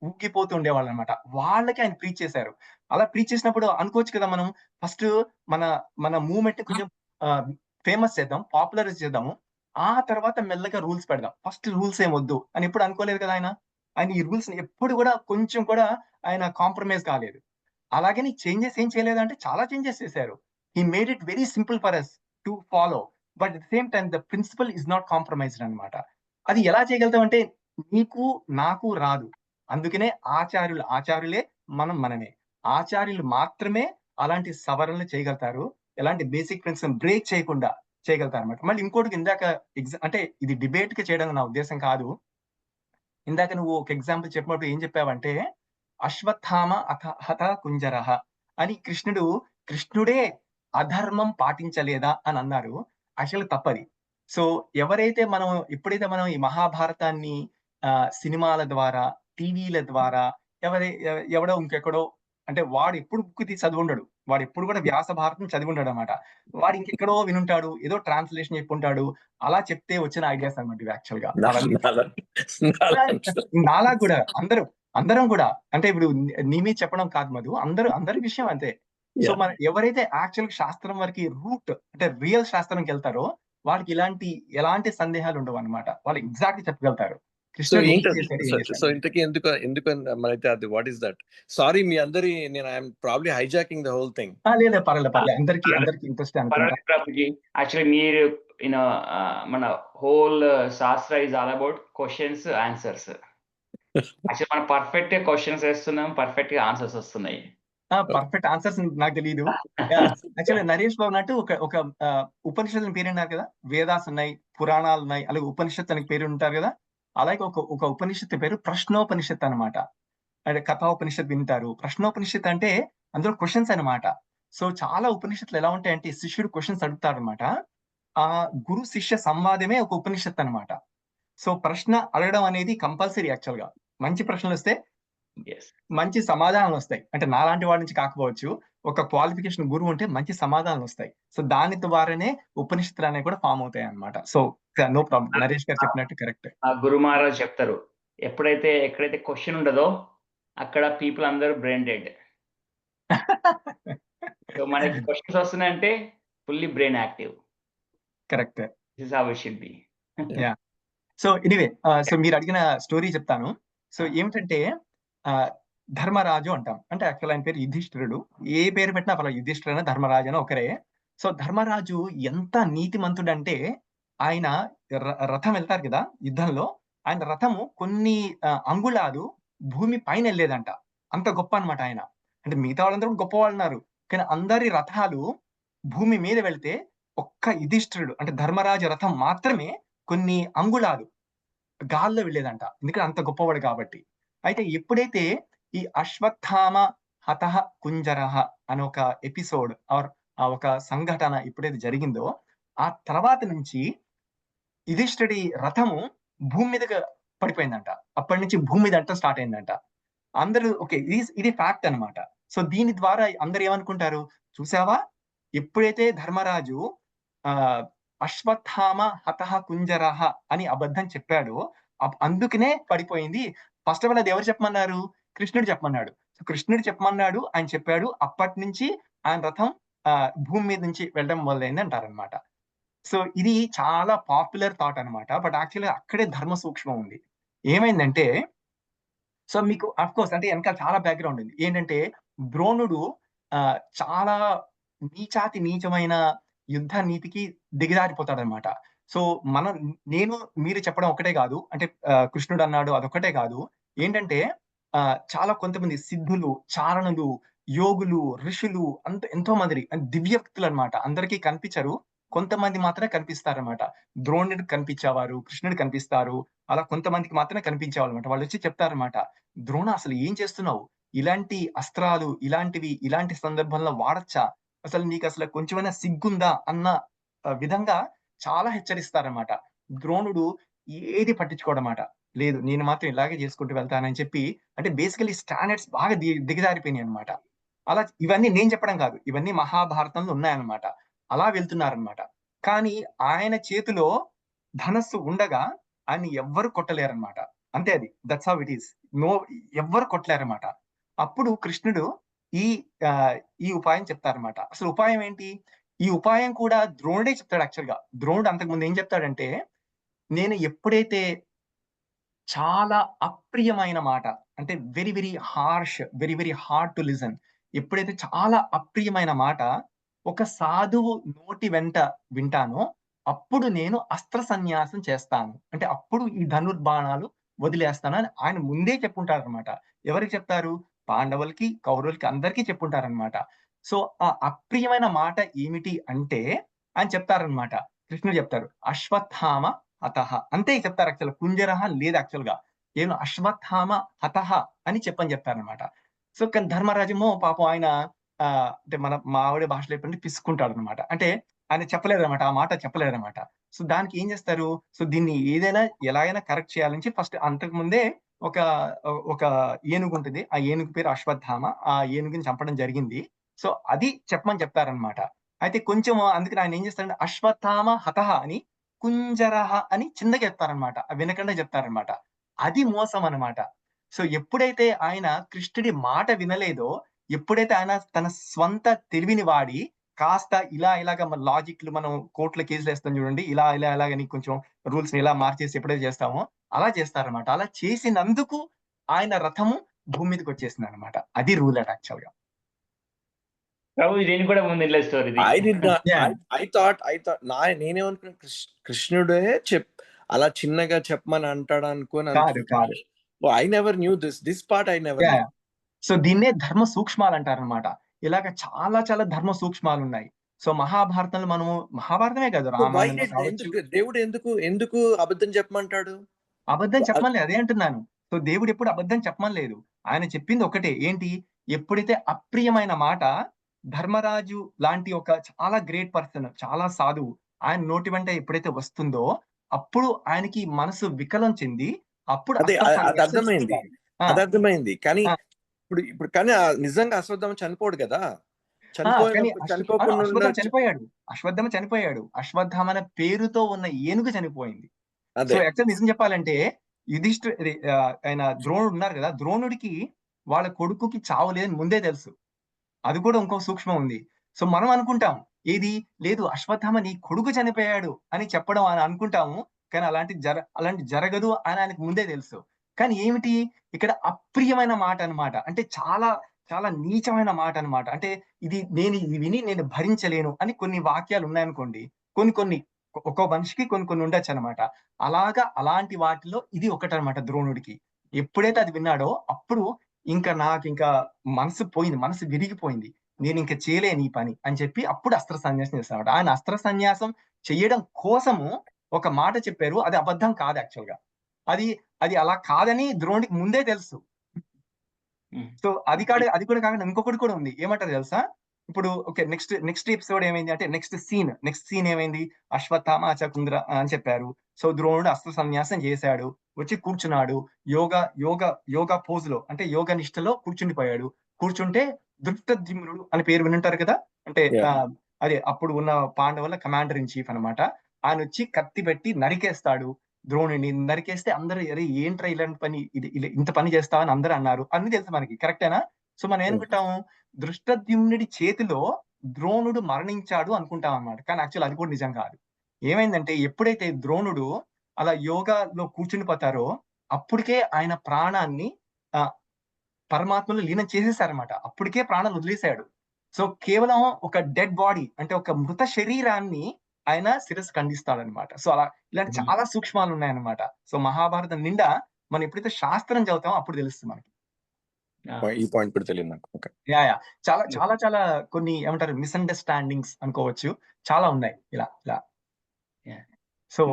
ఊగిపోతూ ఉండేవాళ్ళు అనమాట. వాళ్ళకి ఆయన ప్రీచ్ చేశారు. అలా ప్రీచ్ చేసినప్పుడు అనుకోవచ్చు కదా, మనం ఫస్ట్ మన మూవ్మెంట్ కొంచెం ఫేమస్ చేద్దాం, పాపులరైజ్ చేద్దాము, ఆ తర్వాత మెల్లగా రూల్స్ పెడదాం, ఫస్ట్ రూల్స్ ఏమొద్దు అని ఎప్పుడు అనుకోలేదు కదా ఆయన. ఈ రూల్స్ ఎప్పుడు కూడా కొంచెం కూడా ఆయన కాంప్రమైజ్ కాలేదు. అలాగని చేంజెస్ ఏం చేయలేదంటే చాలా చేంజెస్ చేశారు. He made it very simple for us to follow, but at the same time the principle is not compromised అనమాట. అది ఎలా చేయగలుగుతాం అంటే నీకు నాకు రాదు. అందుకనే ఆచార్యులే, మనమే. ఆచార్యులు మాత్రమే అలాంటి సవరణలు చేయగలుగుతారు, ఎలాంటి బేసిక్ ప్రిన్సిపల్ బ్రేక్ చేయకుండా చేయగలుగుతారు అనమాట. మళ్ళీ ఇంకోటి ఇందాక అంటే ఇది డిబేట్ కి చేయడం నా ఉద్దేశం కాదు. ఇందాక నువ్వు ఒక ఎగ్జాంపుల్ చెప్పినప్పుడు ఏం చెప్పావంటే, అశ్వత్థామ హత కుంజరహ అని కృష్ణుడే అధర్మం పాటించలేదా అని అన్నారు. యాక్చువల్‌గా తప్పది. సో ఎప్పుడైతే మనం ఈ మహాభారతాన్ని సినిమాల ద్వారా, టీవీల ద్వారా ఎవడో ఇంకెక్కడో అంటే వాడు ఎప్పుడు బుక్ తీసి చదివుండడు. వాడు ఎప్పుడు కూడా వ్యాస భారతం చదివుండడనమాట. వాడు ఇంకెక్కడో వినుంటాడు. ఏదో ట్రాన్స్‌లేషన్ చెప్పుంటాడు. అలా చెప్తే వచ్చిన ఐడియాస్ అన్నమాట ఇవి యాక్చువల్‌గా. అవన్నీ నాలా కూడా అందరం కూడా అంటే ఇప్పుడు నీ మీద చెప్పడం కాదు మధు. అందరి విషయం అంతే. సో మన ఎవరైతే యాక్చువల్‌గా శాస్త్రం వరకి రూట్ అంటే రియల్ శాస్త్రంకెళ్తారో వాళ్ళకి ఎలాంటి సందేహాలు ఉండవన్నమాట. వాళ్ళు ఎగ్జాక్ట్‌గా చెప్పగలుగుతారు.
సో
కృష్ణుడు ఏం
ఏంటది?
చేశాడు, ఏం
సో
చేశాడు.
సో ఇంతకీ ఎందుకు మనైతే అది వాట్ ఈస్ దట్? సారీ మీ అందరి నేను I am probably hijacking the whole thing.
లేదు పర్లేదు. అందరికి ఇంట్రెస్ట్ అనుకుంటా.
పర్వాలేదు ప్రభుజీ. యాక్చువల్లీ మీరు మన హోల్ శాస్త్ర is all about questions, answers. Actually మనం పర్ఫెక్ట్ క్వశ్చన్స్ వేస్తున్నాం, పర్ఫెక్ట్ ఆన్సర్స్ వస్తున్నాయి.
పర్ఫెక్ట్ ఆన్సర్స్ నాకు తెలీదు. యాక్చువల్లీ నరేష్ బాబు అన్నట్టు ఒక ఉపనిషత్తుల పేరు ఉన్నారు కదా, వేదాస్ ఉన్నాయి, పురాణాలు ఉన్నాయి, అలాగే ఉపనిషత్తు అని పేరు ఉంటారు కదా. అలాగే ఒక ఉపనిషత్తు పేరు ప్రశ్నోపనిషత్తు అన్నమాట. అంటే కథోపనిషత్తు వింటారు. ప్రశ్నోపనిషత్తు అంటే అందులో క్వశ్చన్స్ అన్నమాట. సో చాలా ఉపనిషత్తులు ఎలా ఉంటాయంటే శిష్యుడు క్వశ్చన్స్ అడుగుతాడనమాట. ఆ గురు శిష్య సంవాదమే ఒక ఉపనిషత్తు అన్నమాట. సో ప్రశ్న అడగడం అనేది కంపల్సరీ యాక్చువల్‌గా. మంచి ప్రశ్నలు వస్తే
Yes.
మంచి సమాధానాలు వస్తాయి. అంటే నాలాంటి వాడి నుంచి కాకపోవచ్చు. ఒక క్వాలిఫికేషన్ గురువు ఉంటే మంచి సమాధానాలు వస్తాయి. సో దాని ద్వారానే ఉపనిషత్తులు అనేవి కూడా ఫామ్ అవుతాయి అన్నమాట. So no problem. నరేష్ గారు చెప్పినట్టు కరెక్ట్.
ఆ గురు మహారాజ్ చెప్తారు, ఎక్కడైతే క్వశ్చన్ ఉండదో అక్కడ పీపుల్ అందరూ బ్రెయిన్ డెడ్. సో మనకి క్వశ్చన్స్ వస్తున్నాయంటే fully brain active.
Correct.
This is how it should be.
So anyway so మీరు అడిగిన స్టోరీ చెప్తాను. సో ఏమిటంటే ధర్మరాజు అంటాం. అంటే యాక్చువల్ ఆయన పేరు యుధిష్ఠిరుడు. ఏ పేరు పెట్టినా పర్వాలేదు, యుధిష్ఠిరైనా ధర్మరాజు అయినా ఒకరే. సో ధర్మరాజు ఎంత నీతిమంతుడంటే ఆయన రథం వెళ్తారు కదా యుద్ధంలో, ఆయన రథము కొన్ని అంగుళాలు భూమి పైన వెళ్ళేదంట. అంత గొప్ప అన్నమాట ఆయన. అంటే మిగతా వాళ్ళందరూ గొప్ప వాళ్ళు ఉన్నారు, కానీ అందరి రథాలు భూమి మీద వెళ్తే ఒక్క యుధిష్ఠిరుడు అంటే ధర్మరాజు రథం మాత్రమే కొన్ని అంగుళాలు గాల్లో వెళ్ళేదంట. ఎందుకంటే అంత గొప్పవాడు కాబట్టి. అయితే ఎప్పుడైతే ఈ అశ్వత్థామ హతః కుంజరః అనే ఒక ఎపిసోడ్ ఆర్ ఒక సంఘటన ఎప్పుడైతే జరిగిందో ఆ తర్వాత నుంచి యుధిష్ఠిరుడి రథము భూమి మీదకి పడిపోయిందంట. అప్పటి నుంచి భూమి మీద అంట స్టార్ట్ అయిందంట. అందరూ ఓకే ఇది ఫ్యాక్ట్ అన్నమాట. సో దీని ద్వారా అందరు ఏమనుకుంటారు, చూసావా ఎప్పుడైతే ధర్మరాజు అశ్వత్థామ హతః కుంజరః అని అబద్ధం చెప్పాడో అందుకనే పడిపోయింది. ఫస్ట్ ఆఫ్ ఆల్ అది ఎవరు చెప్పమన్నారు, కృష్ణుడు చెప్పమన్నాడు. సో కృష్ణుడు చెప్పమన్నాడు, ఆయన చెప్పాడు. అప్పటి నుంచి ఆయన రథం భూమి మీద నుంచి వెళ్ళడం మొదలైంది అంటారనమాట. సో ఇది చాలా పాపులర్ థాట్ అన్నమాట. బట్ యాక్చువల్‌గా అక్కడే ధర్మ సూక్ష్మం ఉంది. ఏమైందంటే సో మీకు అఫ్ కోర్స్ అంటే వెనకాల చాలా బ్యాక్‌గ్రౌండ్ ఉంది. ఏంటంటే ద్రోణుడు చాలా నీచమైన యుద్ధ నీతికి దిగజారిపోతాడన్నమాట. సో నేను మీరు చెప్పడం ఒకటే కాదు. అంటే కృష్ణుడు అన్నాడు అదొక్కటే కాదు. ఏంటంటే చాలా కొంతమంది సిద్ధులు, చారణులు, యోగులు, ఋషులు ఎంతో మంది దివ్య వ్యక్తులు అన్నమాట. అందరికీ కనిపించరు. కొంతమంది మాత్రమే కనిపిస్తారన్నమాట. ద్రోణుడికి కనిపించేవారు, కృష్ణుడు కనిపిస్తారు. అలా కొంతమందికి మాత్రమే కనిపించేవాళ్ళు అన్నమాట. వాళ్ళు వచ్చి చెప్తారన్నమాట, ద్రోణ అసలు ఏం చేస్తున్నావు? ఇలాంటి అస్త్రాలు ఇలాంటి సందర్భంలో వాడచ్చా? అసలు నీకు అసలు కొంచెమైనా సిగ్గుందా అన్న విధంగా చాలా హెచ్చరిస్తారన్నమాట. ద్రోణుడు ఏది పట్టించుకోడమాట. లేదు నేను మాత్రం ఇలాగే చేసుకుంటూ వెళ్తానని చెప్పి అంటే బేసికలీ స్టాండర్డ్స్ బాగా దిగజారిపోయినాయి అన్నమాట. అలా ఇవన్నీ నేను చెప్పడం కాదు. ఇవన్నీ మహాభారతంలో ఉన్నాయన్నమాట. అలా వెళ్తున్నారన్నమాట. కానీ ఆయన చేతిలో ధనస్సు ఉండగా ఆయన్ని ఎవ్వరు కొట్టలేరన్నమాట. అంతే అది. That's how it is. ఎవ్వరు కొట్టలేరన్నమాట. అప్పుడు కృష్ణుడు ఈ ఉపాయం చెప్తారన్నమాట. అసలు ఉపాయం ఏంటి? ఈ ఉపాయం కూడా ద్రోణుడే చెప్తాడు యాక్చువల్‌గా. ద్రోణుడు అంతకుముందు ఏం చెప్తాడంటే, నేను ఎప్పుడైతే చాలా అప్రియమైన మాట అంటే very harsh, very hard to listen. ఎప్పుడైతే చాలా అప్రియమైన మాట ఒక సాధువు నోటి వెంట వింటానో అప్పుడు నేను అస్త్ర సన్యాసం చేస్తాను. అంటే అప్పుడు ఈ ధనుర్బాణాలు వదిలేస్తాను అని ఆయన ముందే చెప్పుంటారన్నమాట. ఎవరికి చెప్తారు? పాండవులకి, కౌరవులకి అందరికీ చెప్పుంటారన్నమాట. సో ఆ అప్రియమైన మాట ఏమిటి అంటే ఆయన చెప్తారన్నమాట. కృష్ణుడు చెప్తారు అశ్వత్థామ హతః అంతే చెప్తారు. యాక్చువల్ కుంజరః లేదు యాక్చువల్‌గా. కేవలం అశ్వత్థామ హతః అని చెప్తారన్నమాట. సో కానీ ధర్మరాజేమో పాపం ఆయన అంటే మా ఆవిడ భాషలో చెప్పండి పిసుకుంటాడు అనమాట. అంటే ఆయన చెప్పలేదన్నమాట, ఆ మాట చెప్పలేదన్నమాట. సో దానికి ఏం చేస్తారు, సో దీన్ని ఏదైనా ఎలాగైనా కరెక్ట్ చేయాలని ఫస్ట్ అంతకు ముందే ఒక ఒక ఏనుగు ఉంటుంది. ఆ ఏనుగు పేరు అశ్వత్థామ. ఆ ఏనుగుని చంపడం జరిగింది. సో అది చెప్పమని చెప్తారనమాట. అయితే కొంచెం అందుకని ఆయన ఏం చేస్తారంటే అశ్వత్థామ హతః అని కుంజరహ అని చిన్నగా చెప్తారనమాట. వినకుండా చెప్తారనమాట. అది మోసం అన్నమాట. సో ఎప్పుడైతే ఆయన కృష్ణుడి మాట వినలేదో, ఎప్పుడైతే ఆయన తన స్వంత తెలివిని వాడి కాస్త ఇలాగ మన లాజిక్‌లు మనం కోర్ట్‌లో కేసులేస్తాం చూడండి. ఇలాగని కొంచెం రూల్స్‌ని ఇలా మార్చేసి ఎప్పుడైతే చేస్తామో అలా చేస్తారన్నమాట. అలా చేసినందుకు ఆయన రథము భూమి మీదకొచ్చేసిందన్నమాట. అది రూల్ యాక్చువల్‌గా.
ప్రభుజీ దీనికి కూడా ముందు story
I did not
Yeah.
I thought నేనేమనుకున్నా కృష్ణుడే అలా చిన్నగా చెప్పమని అంటాడు అనుకోని
కాదు.
I never knew this part I never
Yeah. So దీన్నే ధర్మ సూక్ష్మాలు అంటారనమాట. ఇలాగ చాలా చాలా ధర్మ సూక్ష్మాలు ఉన్నాయి. సో మహాభారతంలో మనము మహాభారతమే కాదు రామాయణంలో కావచ్చు.
దేవుడు ఎందుకు అబద్ధం చెప్పమంటాడు?
అబద్ధం చెప్పమని అదే అంటున్నాను. సో దేవుడు ఎప్పుడు అబద్ధం చెప్పమని లేదు. ఆయన చెప్పింది ఒకటే ఏంటి, ఎప్పుడైతే అప్రియమైన మాట ధర్మరాజు లాంటి ఒక చాలా గ్రేట్ పర్సన్, చాలా సాధువు ఆయన నోటి వెంట ఎప్పుడైతే వస్తుందో అప్పుడు ఆయనకి మనసు వికలం చెంది అప్పుడు
అదే అది అర్థమైంది.
ఆ,
అది అర్థమైంది. కానీ
ఆ.
ఇప్పుడు కానీ నిజంగా అశ్వత్థామ చనిపోడు కదా!
కానీ
చనిపోకుండా
అశ్వత్థామ చనిపోయాడు. అశ్వత్థామ అనే పేరుతో ఉన్న ఏనుగు చనిపోయింది. సో
అదే
యాక్చువల్ నిజం చెప్పాలంటే ఆయన ద్రోణుడు ఉన్నారు కదా, ద్రోణుడికి వాళ్ళ కొడుకుకి చావు లేదని ముందే తెలుసు. అది కూడా ఇంకో సూక్ష్మం ఉంది. సో మనం అనుకుంటాం ఏది లేదు అశ్వత్థామ నీ కొడుకు చనిపోయాడు అని చెప్పడం అని అనుకుంటాము. కానీ అలాంటి జరగదు అని ఆయనకు ముందే తెలుసు. కానీ ఏమిటి ఇక్కడ అప్రియమైన మాట అన్నమాట. అంటే చాలా చాలా నీచమైన మాట అన్నమాట. అంటే ఇది విని నేను భరించలేను అని కొన్ని వాక్యాలు ఉన్నాయనుకోండి. కొన్ని ఒక్కో మనిషికి కొన్ని ఉండొచ్చన్నమాట. అలాంటి వాటిలో ఇది ఒకటన్నమాట ద్రోణుడికి. ఎప్పుడైతే అది విన్నాడో అప్పుడు నాకింకా మనసు పోయింది. మనసు విరిగిపోయింది. నేనింక చేయలేను ఈ పని అని చెప్పి అప్పుడు అస్త్ర సన్యాసం చేస్తాడన్నమాట. ఆయన అస్త్ర సన్యాసం చెయ్యడం కోసము ఒక మాట చెప్పారు. అది అబద్ధం కాదు యాక్చువల్‌గా. అది అలా కాదని ద్రోణుడికి ముందే తెలుసు. సో అది కూడా కాకుండా ఇంకొకటి కూడా ఉంది. ఏమంటారు తెలుసా? ఇప్పుడు ఓకే. నెక్స్ట్ ఎపిసోడ్ ఏమైంది అంటే నెక్స్ట్ సీన్ ఏమైంది? అశ్వత్థామ కుంద్ర అని చెప్పారు. సో ద్రోణుడు అస్త్ర సన్యాసం చేశాడు. వచ్చి కూర్చున్నాడు. యోగా పోజ్‌లో అంటే యోగ నిష్టలో కూర్చుండిపోయాడు. కూర్చుంటే దృష్టద్యుమ్నుడు అని పేరు వినుంటారు కదా! అంటే
Yeah.
అదే అప్పుడు ఉన్న పాండవుల కమాండర్ ఇన్ చీఫ్ అన్నమాట. ఆయనొచ్చి కత్తి పెట్టి నరికేస్తాడు ద్రోణుడిని. నరికేస్తే అందరూ అరే ఏంట్రా ఇలాంటి పని ఇంత పని చేస్తావా అని అందరూ అన్నారు. అన్నీ తెలుసు మనకి. కరెక్టేనా? సో మనం ఏమనుకుంటాము దృష్టద్యుమ్నుడి చేతిలో ద్రోణుడు మరణించాడు అనుకుంటాం అన్నమాట. కానీ యాక్చువల్ అది కూడా నిజం కాదు. ఏమైందంటే ఎప్పుడైతే ద్రోణుడు అలా యోగాలో కూర్చుండిపోతారో అప్పటికే ఆయన ప్రాణాన్ని పరమాత్మలో లీనం చేసేసారన్నమాట. అప్పటికే ప్రాణాలు వదిలేశాడు. సో కేవలం ఒక డెడ్ బాడీ అంటే ఒక మృత శరీరాన్ని ఆయన శిరస్సు ఖండిస్తాడన్నమాట. సో ఇలాంటి చాలా సూక్ష్మాలు ఉన్నాయన్నమాట. సో మహాభారతం నిండా మనం ఎప్పుడైతే శాస్త్రం చదువుతామో అప్పుడు తెలుస్తుంది మనకి.
ఈ పాయింట్ కూడా తెలియదు నాకు. ఓకే.
యా చాలా కొన్ని ఏమంటారు మిస్‌అండర్‌స్టాండింగ్స్ అనుకోవచ్చు. చాలా ఉన్నాయి ఇలా.
Yeah.
So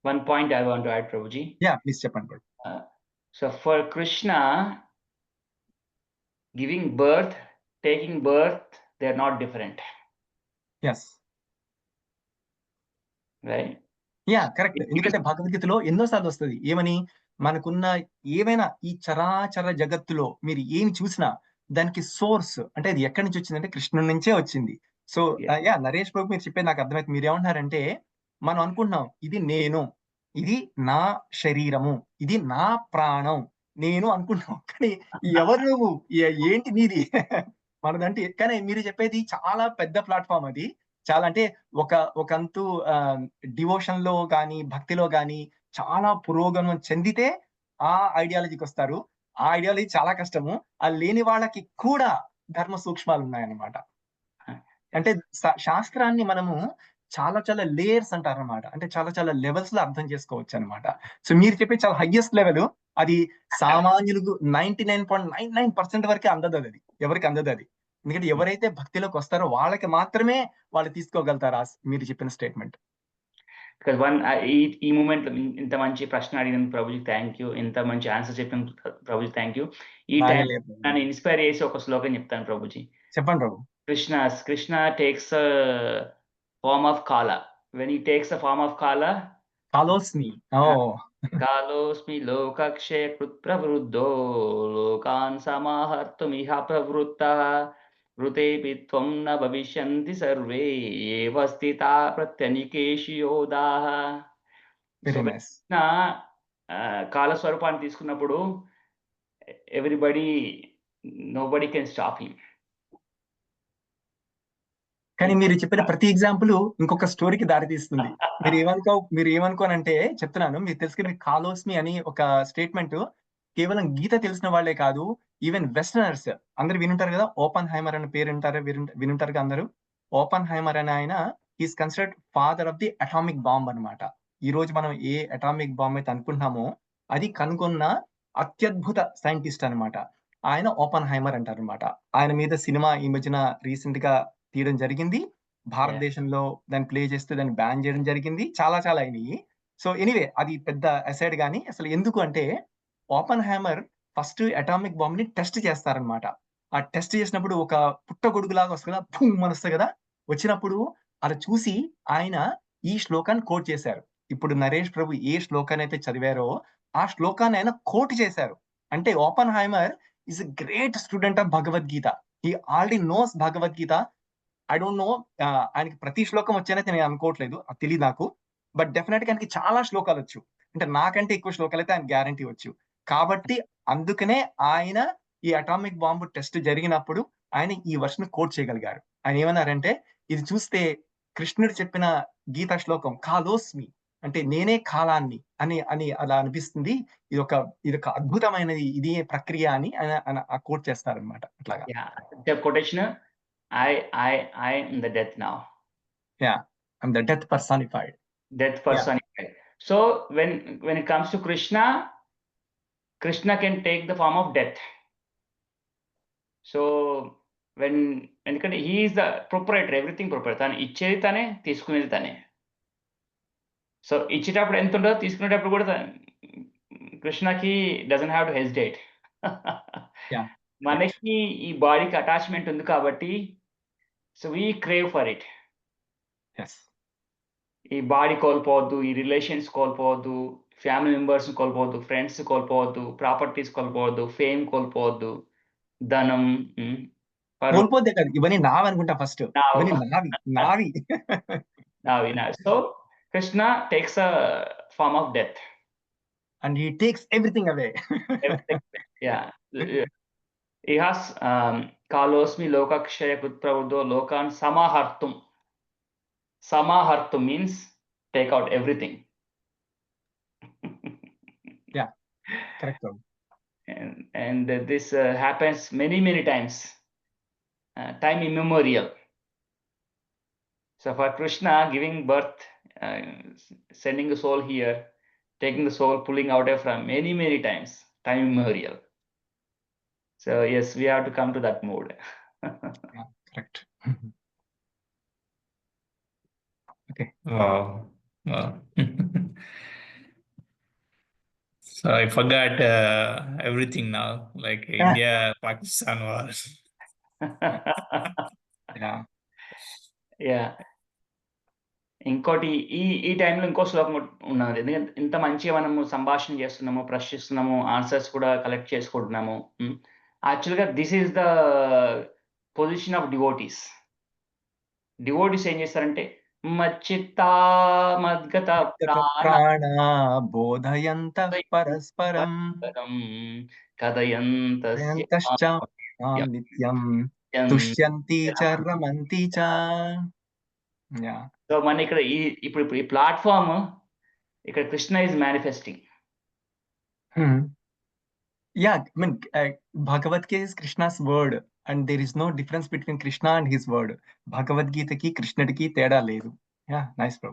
one point I want to add, Prabhuji.
Please చెప్పండి.
So for Krishna, giving birth, taking birth, they are not different,
yes.
right?
Correct. ఎందుకంటే భగవద్గీతలో ఎన్నో సార్లు వస్తది. ఏమని మనకున్న ఏమైనా ఈ చరాచర జగత్తులో మీరు ఏమి చూసినా దానికి సోర్స్ అంటే అది ఎక్కడి నుంచి వచ్చిందంటే కృష్ణుడి నుంచే వచ్చింది. సో నరేష్ ప్రభు మీరు చెప్పేది నాకు అర్థమైంది. మీరు ఏమంటున్నారంటే మనం అనుకుంటున్నాం ఇది నేను, ఇది నా శరీరము, ఇది నా ప్రాణం నేను అనుకుంటున్నాం. కానీ ఎవరు నువ్వు ఏంటి నీది మనదంటే. కానీ మీరు చెప్పేది చాలా పెద్ద ప్లాట్‌ఫామ్ అది. చాలా అంటే ఒకంతు డివోషన్ లో గాని భక్తిలో గాని చాలా పురోగమనం చెందితే ఆ ఐడియాలజీకి వస్తారు. ఆ ఐడియాలజీ చాలా కష్టము. లేని వాళ్ళకి కూడా ధర్మ సూక్ష్మాలు ఉన్నాయన్నమాట. అంటే శాస్త్రాన్ని మనము చాలా చాలా లేయర్స్ అంటారన్నమాట. అంటే చాలా చాలా లెవెల్స్ లో అర్థం చేసుకోవచ్చు అన్నమాట. సో మీరు చెప్పే చాలా హైయెస్ట్ లెవెల్ అది సామాన్యులకు 99.99% వరకే అందదు. అది ఎవరికి అందదు అది. ఎందుకంటే ఎవరైతే భక్తిలోకి వస్తారో వాళ్ళకి మాత్రమే వాళ్ళు తీసుకోగలుగుతారు మీరు చెప్పిన స్టేట్మెంట్.
బికాజ్ ఈ మూమెంట్ ఇంత మంచి ప్రశ్న అడిగిన ప్రభుజీ థ్యాంక్ యూ, ఇంత మంచి ఆన్సర్ చెప్పిన ప్రభుజీ థ్యాంక్ యూ. ఈ టైం
లేదు
నన్ను ఇన్స్పైర్ చేసి ఒక శ్లోకం చెప్తాను ప్రభుజీ.
చెప్పండి ప్రభు.
Krishna takes a form of Kala. When he takes a form of Kala,
కాలోస్మి. ఓ
Kalosmi lokakshaya krut pravruddho lokan samahartumiha pravruttah vrutepi tvam na bhavishyanti sarve eva sthita pratyanikeshi yodaah.
Very
So
nice.
కాల స్వరూపాన్ని తీసుకున్నప్పుడు nobody can stop him.
కానీ మీరు చెప్పిన ప్రతి ఎగ్జాంపుల్ ఇంకొక స్టోరీకి దారి తీస్తుంది. మీరు ఏమనుకోనంటే చెప్తున్నాను, మీకు తెలుసు కదా, కాలోస్మి అని ఒక స్టేట్మెంట్ కేవలం గీత తెలిసిన వాళ్ళే కాదు, ఈవెన్ వెస్టర్నర్స్ అందరు వినుంటారు కదా. ఓపెన్ హైమర్ అనే పేరు వినుంటారు కదా అందరూ. ఓపెన్ హైమర్ అనే ఆయన is considered father of the atomic bomb అన్నమాట. ఈ రోజు మనం ఏ అటామిక్ బాంబ్ అయితే అనుకుంటున్నామో అది కనుగొన్న అత్యద్భుత సైంటిస్ట్ అన్నమాట. ఆయన ఓపెన్ హైమర్ అంటారు అనమాట. ఆయన మీద సినిమా ఈ మధ్యన రీసెంట్ గా తీయడం జరిగింది. భారతదేశంలో దాన్ని ప్లే చేస్తే దాన్ని బ్యాన్ చేయడం జరిగింది. చాలా అయినాయి. సో ఎనీవే అది పెద్ద అసైడ్ గానీ, అసలు ఎందుకు అంటే open hammer first atomic bomb ని టెస్ట్ చేస్తారనమాట. ఆ టెస్ట్ చేసినప్పుడు ఒక పుట్టగొడుగులాగా వస్తుంది కదా, భూమ్ అని వస్తుంది కదా. వచ్చినప్పుడు అది చూసి ఆయన ఈ శ్లోకాన్ని కోట్ చేశారు. ఇప్పుడు నరేష్ ప్రభు ఏ శ్లోకాన్ని అయితే చదివారో ఆ శ్లోకాన్ని ఆయన కోట్ చేశారు. అంటే Oppenheimer is a great student of Bhagavad Gita. He already knows Bhagavad Gita. I don't know ఆయనకి ప్రతి శ్లోకం వచ్చానైతే నేను అనుకోవట్లేదు, అది తెలియదు నాకు. బట్ డెఫినెట్ గా ఆయనకి చాలా శ్లోకాలు వచ్చు. అంటే నాకంటే ఎక్కువ శ్లోకాలు అయితే ఆయన గ్యారంటీ వచ్చు. కాబట్టి అందుకనే ఆయన ఈ అటామిక్ బాంబు టెస్ట్ జరిగినప్పుడు ఆయన ఈ వర్షన్ కోట్ చేయగలిగారు. ఆయన ఏమన్నారంటే, ఇది చూస్తే కృష్ణుడు చెప్పిన గీతా శ్లోకం కాలోస్మి అంటే నేనే కాలాన్ని అని అని అలా అనిపిస్తుంది. ఇది ఒక అద్భుతమైనది, ఇది ప్రక్రియ అని ఆయన కోట్ చేస్తారనమాట. అట్లాగా
The quotation, I am the death now.
Yeah, I'm the death personified.
Death personified. So when it comes to Krishna can take the form of death. So ఎందుకంటే he is the proprietor, everything proprietor. తను ఇచ్చేది తనే, తీసుకునేది తనే. సో ఇచ్చేటప్పుడు ఎంత ఉంటుందో తీసుకునేటప్పుడు కూడా కృష్ణకి డజంట్ హ్యావ్ టు హెసిటేట్. మనకి ఈ బాడీకి అటాచ్మెంట్ ఉంది కాబట్టి so we crave for it. ఈ బాడీ కోల్పోవద్దు, ఈ రిలేషన్స్ కోల్పోవద్దు, ఫ్యామిలీ మెంబర్స్ కోల్పోవద్దు, ఫ్రెండ్స్ కోల్పోవద్దు, ప్రాపర్టీస్ కోల్పోవద్దు, ఫేమ్ కోల్పోవద్దు, ధనం
కోల్పోతే కాదు, ఇవన్నీ నావి అనుకుంటా. ఫస్ట్ నావి.
So Krishna takes a form of death
and he takes everything away.
He has kalosmi lokakshaya kutpravruddho lokan samahartum. Samahartum means take out everything.
Yeah, correct.
And this happens many times, time immemorial. So for Krishna giving birth, sending the soul here, taking the soul, pulling out from many times, time immemorial. So yes, we have to come to that mode.
Yeah, correct. Okay.
Wow. So I forgot everything now, like India, Pakistan war.
Yeah. ఇంకోటి ఈ టైంలో ఇంకో శ్లోకం ఉన్నది. ఎందుకంటే ఇంత మంచిగా మనము సంభాషణ చేస్తున్నాము, ప్రశ్నిస్తున్నాము, ఆన్సర్స్ కూడా కలెక్ట్ చేసుకుంటున్నాము. యాక్చువల్గా this is the position of devotees. Devotees ఏం చేస్తారంటే మచ్చిత్తా మద్గత
ప్రాణ బోధయంత పరస్పరం కథయంతశ్చ నిత్యం తుష్యంతి చ రమంతి చ.
సో మన ఇక్కడ ఇప్పుడు ఈ ప్లాట్ఫామ్ ఇక్కడ Krishna is manifesting.
Yeah, I mean, Bhagavad Gita is Krishna's word, and there is no difference between Krishna and his word. Bhagavad Gita ki Krishnadiki teda ledu. Yeah, nice, bro.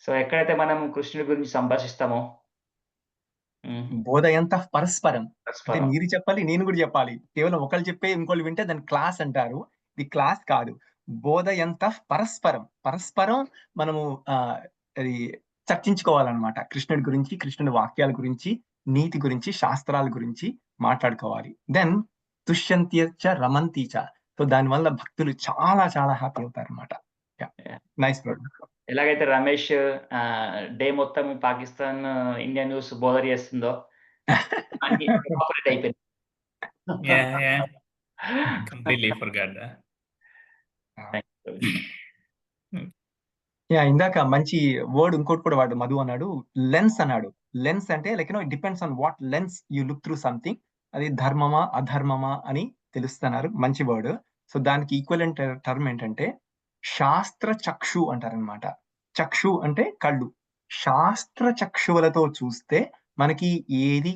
So ఎక్కడైతే మనం కృష్ణుడి గురించి సంభాషిస్తామో
బోధయంత పరస్పరం అంటే మీరు చెప్పాలి, నేను కూడా చెప్పాలి. కేవలం ఒకళ్ళు చెప్పే ఇంకోళ్ళు వింటే దాన్ని క్లాస్ అంటారు. ఇది క్లాస్ కాదు. బోధయంతః పరస్పరం. పరస్పరం మనము అది చర్చించుకోవాలన్నమాట. కృష్ణుడి గురించి, కృష్ణుడి వాక్యాల గురించి, నీతి గురించి, శాస్త్రాల గురించి మాట్లాడుకోవాలి. దెన్ తుష్యంతి చ రమంతి చ. సో దానివల్ల భక్తులు చాలా చాలా హ్యాపీ అవుతారన్నమాట. Nice bro.
ఎలాగైతే రమేష్ డే మొత్తం పాకిస్తాన్ ఇండియా న్యూస్ బోధర్ చేస్తుందో అన్ని incorporate అయిపోయింది.
Yeah. I completely forgot that.
Thank you, Prabhuji.
ఇందాక మంచి వర్డ్ ఇంకోటి కూడా వాడు మధు అన్నాడు, లెన్స్ అన్నాడు. లెన్స్ అంటే like it depends on what lens you look through something. అది ధర్మమా అధర్మమా అని తెలుస్తున్నారు. మంచి వర్డ్. సో దానికి ఈక్వలెంట్ టర్మ్ ఏంటంటే శాస్త్ర చక్షు అంటారనమాట. చక్షు అంటే కళ్ళు. శాస్త్ర చక్షువులతో చూస్తే మనకి ఏది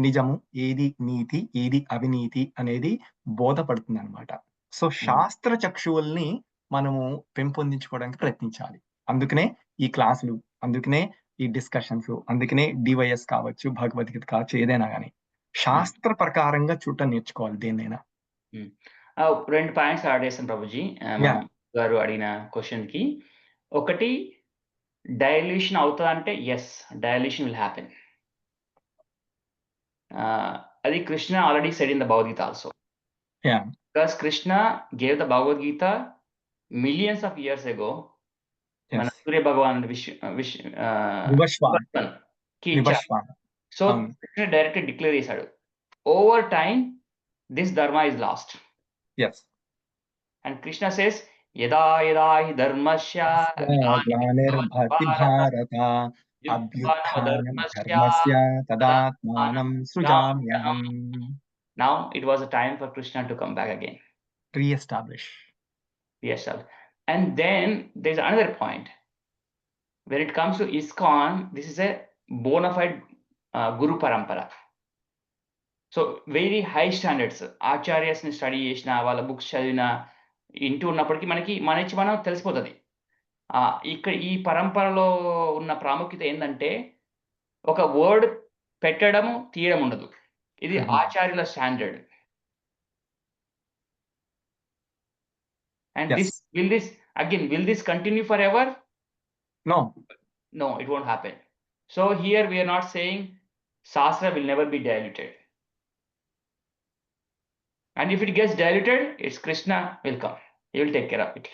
నిజము, ఏది నీతి, ఏది అవినీతి అనేది బోధపడుతుంది అనమాట. సో శాస్త్ర చక్షువుల్ని మనము పెంపొందించుకోవడానికి ప్రయత్నించాలి. అందుకనే ఈ క్లాసులు, అందుకనే ఈ డిస్కషన్స్, అందుకనే డివైఎస్ కావచ్చు, భగవద్గీత కావచ్చు, ఏదైనా కానీ శాస్త్ర ప్రకారంగా చూడటం నేర్చుకోవాలి దేన్నైనా.
2 పాయింట్స్ యాడ్ చేస్తాను ప్రభుజీ. గారు అడిగిన క్వశ్చన్ కి ఒకటి, డైల్యూషన్ అవుతుందా అంటే ఎస్, డైల్యూషన్ విల్ హ్యాపెన్. అది Krishna already said in the Bhagavad Gita also. Because Krishna gave the Bhagavad Gita millions of years ago. మన Surya Bhagavan so Krishna direct declare చేశాడు, over time this dharma is lost. And Krishna says యదా యదా హి ధర్మస్య
తదాత్మానం సృజామ్యహం.
Now it was a time for Krishna to come back again,
re-establish.
And then there's another point. When it comes to ISKCON, this is a bona fide Guru Parampara. So very high standards. Acharyas ni study chesina, వాళ్ళ books చదివినా, ఇంటూ ఉన్నప్పటికీ మనం తెలిసిపోతుంది. ఇక్కడ ఈ పరంపరలో ఉన్న ప్రాముఖ్యత ఏంటంటే ఒక వర్డ్ పెట్టడము తీయడం ఉండదు. ఇది ఆచార్యుల standard. And will this continue forever?
No,
it won't happen. So here we are not saying Shastra will never be diluted. And if it gets diluted, it's Krishna will come. He will take care of it.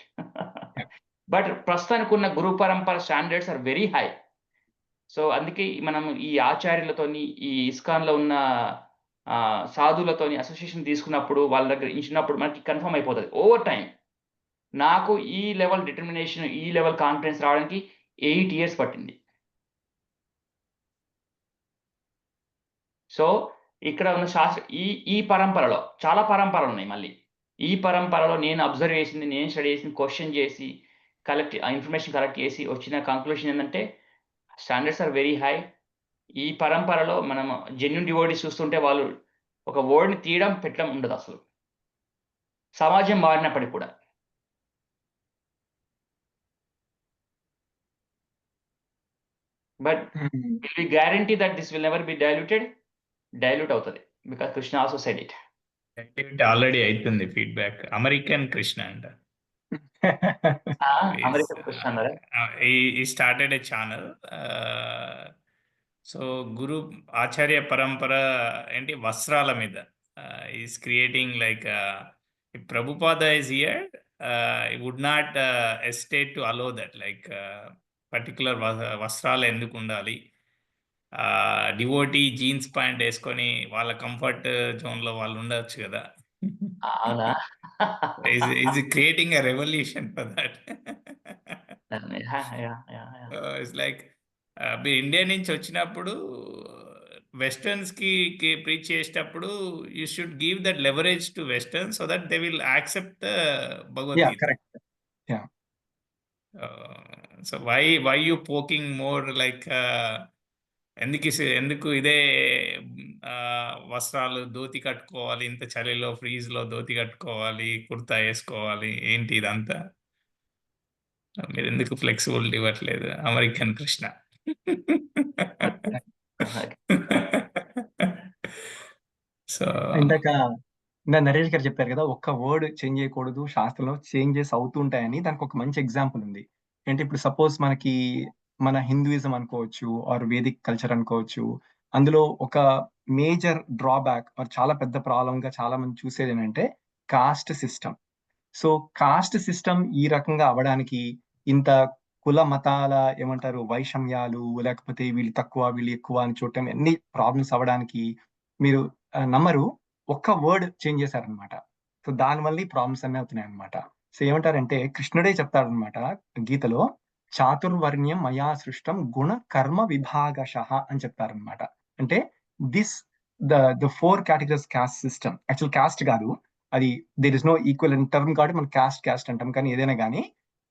But ప్రస్తుతానికి ఉన్న గురు పరంపర standards are very high. So అందుకే మనం ఈ ఆచార్యులతోని, ఈ ఇస్కాన్లో ఉన్న సాధువులతోని అసోసియేషన్ తీసుకున్నప్పుడు, వాళ్ళ దగ్గర ఇచ్చినప్పుడు మనకి కన్ఫర్మ్ అయిపోతుంది ఓవర్ టైం. నాకు ఈ లెవెల్ డిటర్మినేషన్, ఈ లెవెల్ కాన్ఫిడెన్స్ రావడానికి 8 years పట్టింది. సో ఇక్కడ ఉన్న శాస్త్ర ఈ పరంపరలో చాలా పరంపరలు ఉన్నాయి. మళ్ళీ ఈ పరంపరలో నేను అబ్జర్వ్ చేసింది, నేను స్టడీ చేసింది, క్వశ్చన్ చేసి ఇన్ఫర్మేషన్ కలెక్ట్ చేసి వచ్చిన కంక్లూషన్ ఏంటంటే స్టాండర్డ్స్ ఆర్ వెరీ హై. ఈ పరంపరలో మనం జెన్యూన్ డివోటీస్ చూస్తుంటే వాళ్ళు ఒక వర్డ్ని తీయడం పెట్టడం ఉండదు అసలు, సమాజం మారినప్పటికీ కూడా. But will we guarantee that this will never be diluted? Dilute అవుతుంది, because Krishna also said it.
Activity already అయితుంది. ఫీడ్బ్యాక్ అమెరికన్ కృష్ణ అంట.
అమెరికన్ కృష్ణ అన్నారా?
He started a channel. So గురు ఆచార్య పరంపర ఏంటి వస్త్రాల మీద is creating like Prabhupada is here, would not hesitate to allow that, like particular వస్త్రాలు ఎందుకు ఉండాలి, డివోటీ జీన్స్ ప్యాంట్ వేసుకొని వాళ్ళ కంఫర్ట్ జోన్లో వాళ్ళు ఉండొచ్చు కదా. is creating a revolution for that. It's like మీరు ఇండియా నుంచి వచ్చినప్పుడు వెస్టర్న్స్కి ప్రీచ్ చేసేటప్పుడు you should give that leverage to western so that they will accept Bhagavad Gita. So why you poking more like ఎందుకు ఇదే వస్త్రాలు ధోతి కట్టుకోవాలి, ఇంత చలిలో ఫ్రీజ్లో ధోతి కట్టుకోవాలి, కుర్తా వేసుకోవాలి, ఏంటి ఇదంతా? మీరు ఎందుకు ఫ్లెక్సిబిలిటీ ఇవ్వట్లేదు? అమెరికన్ కృష్ణ. సో
ఇందాక నరేష్ గారు చెప్పారు కదా, ఒక్క వర్డ్ చేంజ్ చేయకూడదు, శాస్త్రంలో చేంజెస్ అవుతూ ఉంటాయని. దానికి ఒక మంచి ఎగ్జాంపుల్ ఉంది. అంటే ఇప్పుడు సపోజ్ మనకి మన హిందూయిజం అనుకోవచ్చు ఆర్ వేదిక్ కల్చర్ అనుకోవచ్చు. అందులో ఒక మేజర్ డ్రాబ్యాక్ ఆర్ చాలా పెద్ద ప్రాబ్లమ్ గా చాలా మంది చూసేది ఏంటంటే cost system. So cost system ఈ రకంగా అవ్వడానికి ఇంత కుల మతాల ఏమంటారు వైషమ్యాలు, లేకపోతే వీళ్ళు తక్కువ వీళ్ళు ఎక్కువ అని చూడటం, ఎన్ని ప్రాబ్లమ్స్ అవ్వడానికి మీరు నమ్మరు, ఒక్క వర్డ్ చేంజ్ చేశారనమాట. సో దానివల్ల ఈ ప్రాబ్లమ్స్ అన్నీ అవుతున్నాయి అనమాట. సో ఏమంటారంటే కృష్ణుడే చెప్తాడనమాట గీతలో, చాతుర్వర్ణ్యం మయా సృష్టం గుణ కర్మ విభాగశః అని చెప్తారనమాట. అంటే this the 4 categories caste system, actual caste కాదు అది, there is no equal in term కాబట్టి మనం కాస్ట్ అంటాం. కానీ ఏదైనా కానీ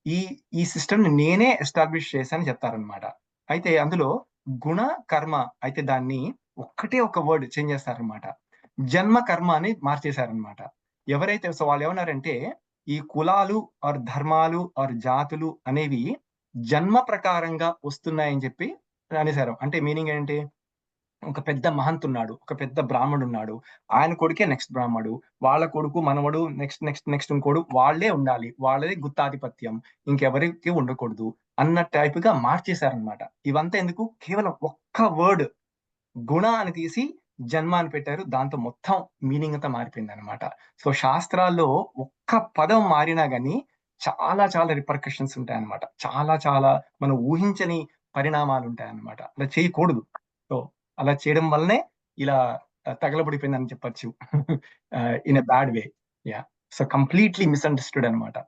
ఈ ఈ సిస్టమ్ నేనే ఎస్టాబ్లిష్ చేశాను చెప్తారనమాట. అయితే అందులో గుణ కర్మ అయితే దాన్ని ఒక్కటే ఒక వర్డ్ చేంజ్ చేస్తారనమాట. జన్మ కర్మ అని మార్చేశారనమాట. ఎవరైతే సో వాళ్ళు ఏమన్నారంటే ఈ కులాలు ఆర్ ధర్మాలు ఆర్ జాతులు అనేవి జన్మ ప్రకారంగా వస్తున్నాయని చెప్పి అనేసారు. అంటే మీనింగ్ ఏంటి, ఒక పెద్ద మహంతున్నాడు, ఒక పెద్ద బ్రాహ్మడు ఉన్నాడు, ఆయన కొడుకే నెక్స్ట్ బ్రాహ్మడు, వాళ్ళ కొడుకు మనవడు నెక్స్ట్ ఇంకోడు, వాళ్ళే ఉండాలి, వాళ్ళదే గుత్తాధిపత్యం, ఇంకెవరికి ఉండకూడదు అన్న టైప్ గా మార్చేశారనమాట. ఇవంతా ఎందుకు, కేవలం ఒక్క వర్డ్ గుణ అని తీసి జన్మ అని పెట్టారు. దాంతో మొత్తం మీనింగ్ అంతా మారిపోయింది అనమాట. సో శాస్త్రాల్లో ఒక్క పదం మారినా గానీ చాలా చాలా రిపర్కషన్స్ ఉంటాయన్నమాట. చాలా చాలా మనం ఊహించని పరిణామాలు ఉంటాయన్నమాట. అలా చేయకూడదు. సో అలా చేయడం వల్లనే ఇలా తగలబడిపోయిందని చెప్పొచ్చు. In a bad way. Yeah. So completely misunderstood అనమాట.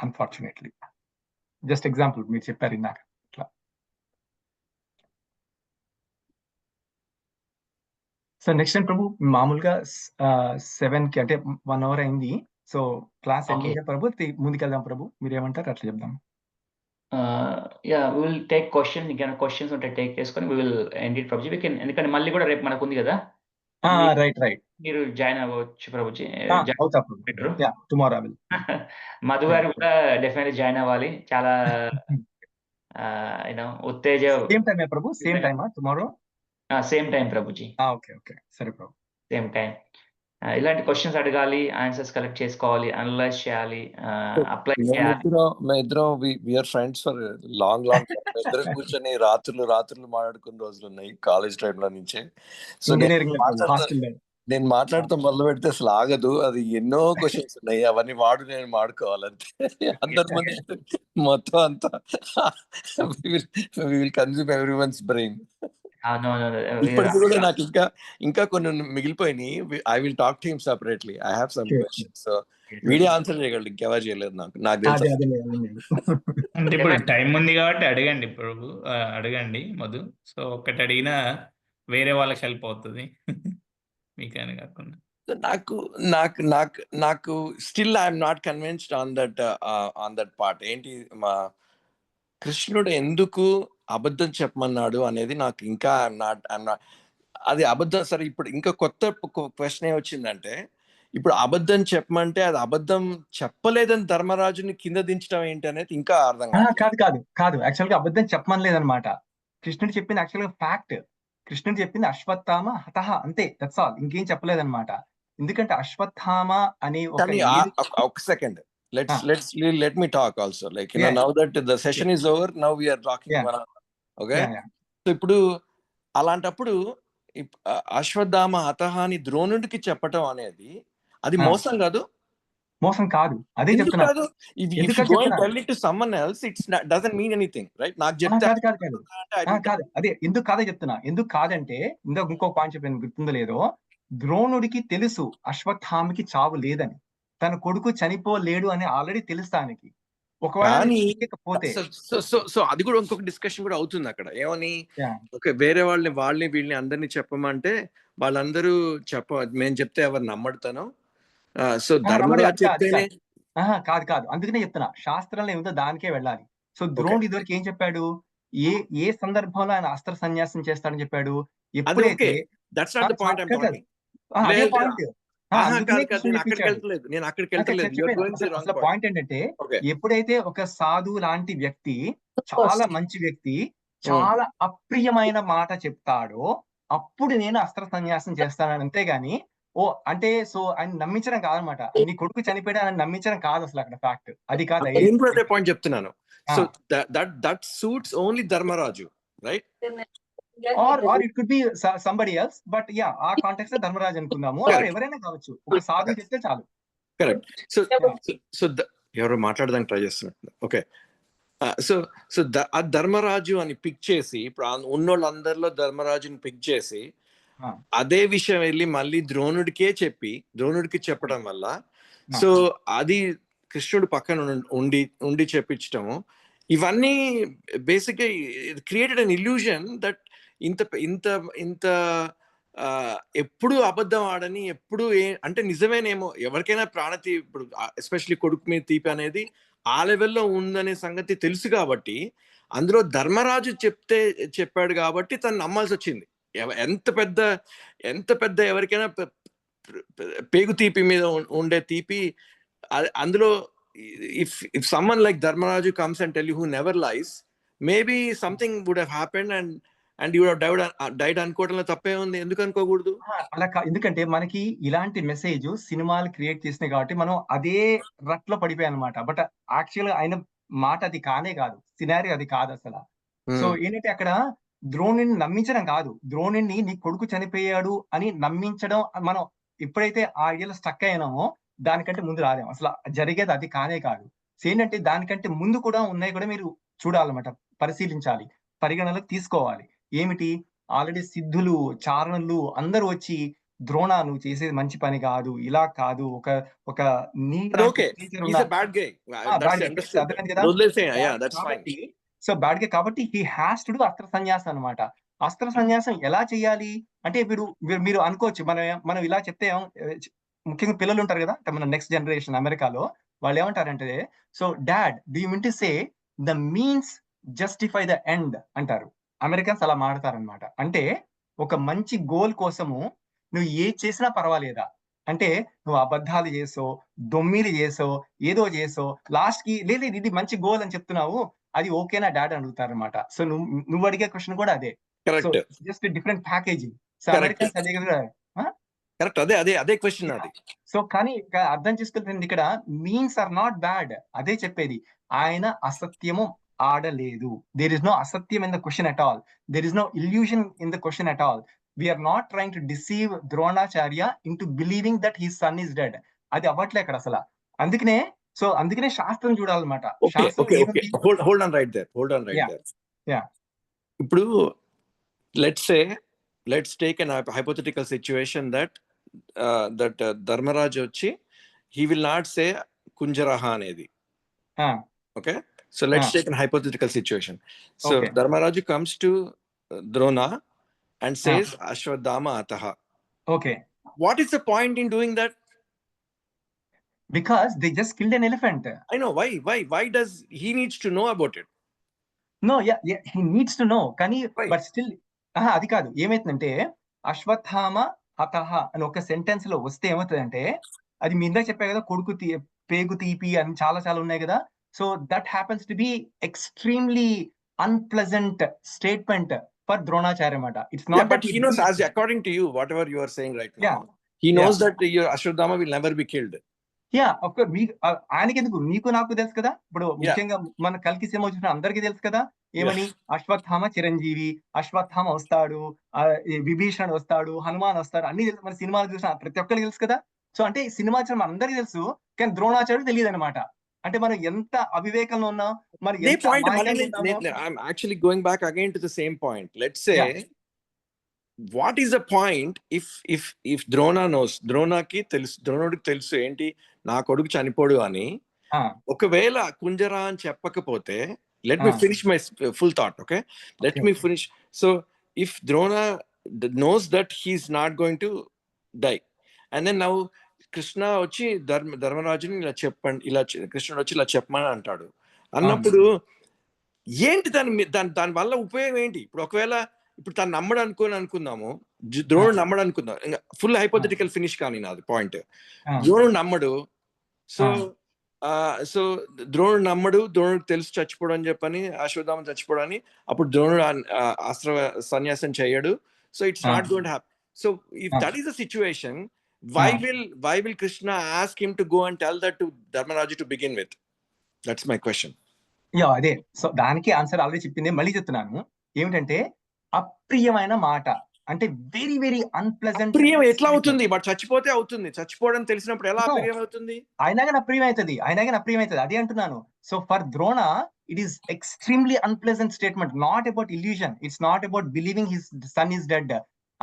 అన్ఫార్చునేట్లీ. జస్ట్ ఎగ్జాంపుల్ మీరు చెప్పారు ఇందాక. సో నెక్స్ట్ టైం ప్రభు మామూలుగా 7 కి అంటే 1 అవర్ అయింది. So class end
Okay.
చేసే ప్రభు ముందుకెళ్దాం ప్రభు, మీరు ఏమంటారు అట్లా చెప్దాం.
Yeah, we will take question. ఇంకా క్వశ్చన్స్ ఉంటే టేక్ చేసుకొని we will end it Prabhuji. We can, ఎందుకంటే మళ్ళీ కూడా రేపు మనకు ఉంది కదా,
రైట్
మీరు జాయిన్ అవ్వచ్చు ప్రభుజీ.
అవుతా ప్రభు.
పెట్టరు.
Yeah, tomorrow I will.
Madhu గారు కూడా డెఫినెట్లీ జాయిన్ అవ్వాలి. చాలా ఉత్తేజ
సేమ్ టైం ప్రభు, సేమ్ టైమా tomorrow?
Same time Prabhuji,
okay okay సరే ప్రభు.
Same time. ఇలాంటి క్వశ్చన్స్ అడగాలి, ఆన్సర్స్ కలెక్ట్ చేసుకోవాలి, అనలైజ్ చేయాలి, అప్లై చేయాలి.
మేమిద్దరం వీఆర్ ఫ్రెండ్స్ ఫర్ లాంగ్ ఇద్దరు కూర్చొని రాత్రులు మాట్లాడుకున్న రోజులు ఉన్నాయి కాలేజ్ టైంలో నుంచే. సో నేను మాట్లాడుతూ మొదలు పెడితే అసలు ఆగదు. అది ఎన్నో క్వశ్చన్స్ ఉన్నాయి, అవన్నీ నేను వాడుకోవాలంటే అందరి మంది మొత్తం అంతా విల్ కన్జ్యూమ్ ఎవ్రీవన్స్ బ్రెయిన్. ఇప్పటికి కూడా నాకు ఇంకా కొన్ని మిగిలిపోయినాయి. I will talk to him separately. I have some questions. So video answer చేయగలడు, ఇంకెవరు చేయలేదు నాకు తెలుసు.
అంటే ఇప్పుడు టైం ఉంది కాబట్టి అడగండి మధు. సో ఒక్కటి అడిగినా వేరే వాళ్ళకి హెల్ప్ అవుతుంది, మీకని కాకుండా.
నాకు still I'm not convinced on that part. ఏంటి, మా కృష్ణుడు ఎందుకు అబద్ధం చెప్పమన్నాడు అనేది నాకు ఇంకా అది అబద్ధం. సరే, ఇప్పుడు ఇంకా కొత్త క్వశ్చన్ ఏమొచ్చిందంటే, ఇప్పుడు అబద్ధం చెప్పమంటే అది అబద్ధం చెప్పలేదని ధర్మరాజుని కింద దించడం ఏంటి అనేది ఇంకా అర్థం
కాదు. యాక్చువల్ గా అబద్ధం చెప్పమని లేదనమాట. కృష్ణుడు చెప్పింది యాక్చువల్ గా ఫ్యాక్ట్. కృష్ణుడు చెప్పింది అశ్వత్థామ హతః, అంతే, దట్స్ ఆల్. ఇంకేం చెప్పలేదన్నమాట. ఎందుకంటే అశ్వత్థామ అని
ఒక second, let me talk also, like now that the session is over, now we are talking okay. So ఇప్పుడు అలాంటప్పుడు అశ్వత్థామ హతః అని ద్రోణుడికి చెప్పటం అనేది అది మోసం కాదు?
మోసం కాదు, అదే చెప్తున్నా. అదే ఎందుకు కాదే చెప్తున్నా. ఎందుకు కాదంటే ఇంకో పాయింట్ చెప్పాను, గుర్తుందో లేదో, ద్రోణుడికి తెలుసు అశ్వత్థామకి చావు లేదని, తన కొడుకు చనిపోలేడు అని ఆల్రెడీ తెలుసు ఆయనకి. ఒకవేళ
సో అది కూడా ఇంకొక డిస్కషన్ కూడా అవుతుంది అక్కడ. ఏమని, ఓకే, వేరే వీళ్ళని అందరినీ చెప్పమంటే వాళ్ళందరూ మేము చెప్తే ఎవరు నమ్మడుతాను. సో ధర్మరాజు చెప్తేనే
కాదు, అందుకనే చెప్తున్నా, శాస్త్రంలో ఏమిటో దానికే వెళ్ళాలి. సో ద్రోణుడు ఇదివరకు ఏం చెప్పాడు, ఏ సందర్భంలో ఆయన అస్త్ర సన్యాసం చేస్తాడని చెప్పాడు, ఎప్పుడైతే పాయింట్ ఏంటంటే, ఎప్పుడైతే ఒక సాధువు లాంటి వ్యక్తి, చాలా మంచి వ్యక్తి, చాలా అప్రియమైన మాట చెప్తాడో అప్పుడు నేను అస్త్ర సన్యాసం చేస్తానని, అంతేగాని ఓ అంటే సో ఆయన నమ్మించడం కాదనమాట. నీ కొడుకు చనిపోయాడు అని నమ్మించడం కాదు అసలు అక్కడ ఫ్యాక్ట్. అది కాదు.
నేను కూడా అదే పాయింట్ చెప్తున్నాను. So that suits only Dharmaraju, right?
Or it could be somebody else, but yeah ఆ కాంటెక్స్ట్ లో ధర్మరాజు అనుకుందాము. ఆర్ ఎవరైనా కావచ్చు, ఒక సాధు చెప్తే చాలు.
కరెక్ట్. సో ఎవరో మాట్లాడడానికి ట్రై చేస్తున్నట్టు. ఓకే, సో సో ఆ ధర్మరాజు అని పిక్ చేసి, ఇప్పుడు ఉన్నోళ్ళందరిలో ధర్మరాజుని పిక్ చేసి అదే విషయం వెళ్ళి మళ్ళీ ద్రోణుడికి చెప్పడం వల్ల, సో అది కృష్ణుడు పక్కన ఉండి చెప్పించటము, ఇవన్నీ basic created an illusion that ఇంత ఇంత ఇంత ఎప్పుడు అబద్ధం ఆడని, ఎప్పుడు అంటే నిజమేనేమో, ఎవరికైనా ప్రాణతి ఇప్పుడు ఎస్పెషల్లీ కొడుకు మీద తీపి అనేది ఆ లెవెల్లో ఉందనే సంగతి తెలుసు కాబట్టి, అందులో ధర్మరాజు చెప్పాడు కాబట్టి తను నమ్మాల్సి వచ్చింది. ఎంత పెద్ద ఎవరికైనా పేగు తీపి మీద ఉండే తీపి అందులో if someone like Dharmaraju comes and tell you who never lies, maybe something would have happened and you would have died అనుకోవడంలో తప్పే ఉంది. ఎందుకు అనుకోకూడదు?
అలా ఎందుకంటే మనకి ఇలాంటి మెసేజ్ సినిమాలు క్రియేట్ చేసినాయి కాబట్టి మనం అదే రట్లో పడిపోయాం అనమాట. బట్ యాక్చువల్ గా ఆయన మాట అది కానే కాదు, సినారీ అది కాదు అసలు. సో ఏంటంటే అక్కడ ద్రోణుని నమ్మించడం కాదు, ద్రోణుని నీ కొడుకు చనిపోయాడు అని నమ్మించడం. మనం ఎప్పుడైతే ఆ ఐడియాలో స్టక్ అయ్యామో దానికంటే ముందు రాలేము. అసలు జరిగేది అది కానే కాదు. ఏంటంటే దానికంటే ముందు కూడా ఉన్నాయి కూడా మీరు చూడాలన్నమాట, పరిశీలించాలి, పరిగణలోకి తీసుకోవాలి. ఏమిటి, ఆల్రెడీ సిద్ధులు, చారణులు అందరూ వచ్చి ద్రోణ నువ్వు చేసేది మంచి పని కాదు, ఇలా కాదు, ఒక సో బ్యాడ్ గే కాబట్టి హీ హ్యాస్ టు డు అస్త్ర సన్యాసం అనమాట. అస్త్ర సన్యాసం ఎలా చేయాలి అంటే మీరు అనుకోవచ్చు, మనం ఇలా చెప్తే ముఖ్యంగా పిల్లలు ఉంటారు కదా, మన నెక్స్ట్ జనరేషన్ అమెరికాలో వాళ్ళు ఏమంటారంటే, so dad do you mean to say the means justify the end అంటారు. అమెరికన్స్ అలా మాడతారనమాట. అంటే ఒక మంచి గోల్ కోసము నువ్వు ఏ చేసినా పర్వాలేదా, అంటే నువ్వు అబద్ధాలు చేసో, దొమ్మిలు చేసో, ఏదో చేసో, లాస్ట్ కి లేదు ఇది మంచి గోల్ అని చెప్తున్నావు, అది ఓకేనా డాడ్ అని అడుగుతారు అనమాట. సో నువ్వు అడిగే క్వశ్చన్ కూడా అదే, just different packaging. So Americans అదే కదా,
కరెక్ట్, అదే క్వశ్చన్ అది.
సో కానీ అర్థం చేసుకుంటుంది ఇక్కడ మీన్స్ ఆర్ నాట్ బ్యాడ్, అదే చెప్పేది. ఆయన అసత్యము ఆడలేదు. దేర్ ఇస్ నో అసత్యం in the question at all, there is no illusion in the question at all. We are not trying to deceive Dronacharya into believing that his son is dead. అది అవ్వట్లే అక్కడ అసలు. అందుకనే శాస్త్రం చూడాలన్నమాట.
Hold on right there. ఇప్పుడు let's take an hypothetical situation that Dharmaraj వచ్చి he will not say Kunjaraha అనేది. Okay, so let's take an hypothetical situation. So Dharmaraj comes to Drona and says Ashwadhama ataha.
Okay,
what is the point in doing that?
Because they just killed an elephant.
I know. Why does he needs to know about it?
No, yeah, he needs to know, కానీ but still అది కాదు. ఏమైతుందంటే అశ్వత్థామ హతః అని ఒక సెంటెన్స్ లో వస్తే ఏమవుతుందంటే, అది మీ ఇందాక చెప్పా కదా, కొడుకు పేగు తీపి అని చాలా చాలా ఉన్నాయి కదా. So that happens to be extremely unpleasant statement for Dronacharya అన్నమాట. It's not
but he knows, as according to you, whatever you are saying right now, he knows that your Ashwadhama will never be killed.
Of course. ఆయనకి ఎందుకు, నీకు నాకు తెలుసు కదా. ఇప్పుడు ముఖ్యంగా మన కల్కి సినిమా వచ్చిన అందరికీ తెలుసు కదా, ఏమని, అశ్వత్థామ చిరంజీవి, అశ్వత్థామ వస్తాడు, విభీషణుడు వస్తాడు, హనుమాన్ వస్తాడు, అన్ని తెలుసు. మన సినిమాలు చూసిన ప్రతి ఒక్కరికి తెలుసు కదా. సో అంటే సినిమాచారం అందరికీ తెలుసు, కానీ ద్రోణాచార్యుడు తెలియదు అనమాట. అంటే మనం ఎంత అవివేకంలో ఉన్నాం, మరి
I'm actually going back again to the same point. Let's say what is the point if Drona knows, ద్రోణుడికి తెలుసు ఏంటి, నా కొడుకు చనిపోడు అని. ఒకవేళ కుంజరా అని చెప్పకపోతే, let me finish my full thought. Okay, let me finish. So if Drona knows that he's not going to die, and then now Krishna వచ్చి ధర్మరాజుని కృష్ణుడు వచ్చి ఇలా చెప్పమని అంటాడు అన్నప్పుడు ఏంటి దాని వల్ల ఉపయోగం ఏంటి? ఇప్పుడు ఒకవేళ ఇప్పుడు తను నమ్మడు అనుకుందాము, ద్రోణుడు నమ్మడు అనుకుందాం, ఇంకా ఫుల్ హైపోథెటికల్ ఫినిష్ కానీ నాది పాయింట్. ద్రోణుడు నమ్మడు, సో ద్రోణుడు నమ్మడు, ద్రోణుడికి తెలుసు చచ్చిపోవడం అని చెప్పని, అశ్వత్థామ చచ్చిపోవడం అని. అప్పుడు ద్రోణుడు అస్త్ర సన్యాసం చేయడు. So it's not going to happen. So if that is the situation, why will Krishna ask him to go and tell that to Dharmaraja to begin with? That's my question.
Yeah అదే. సో దానికి ఆన్సర్ ఆల్రెడీ చెప్పింది, మళ్ళీ చెప్తున్నాను. ఏమిటంటే అప్రియమైన మాట అంటే వెరీ వెరీ అన్ప్లెజెంట్.
ప్రియం ఎట్లా అవుతుంది? బట్ చచ్చిపోతే అవుతుంది. చచ్చిపోవడం తెలిసినప్పుడు ఎలా ప్రియం అవుతుంది?
అయినాగానే అప్రియం అవుతుంది. అదే అంటున్నాను. So for Drona it is extremely unpleasant statement, not about illusion. It's not about believing his son is dead,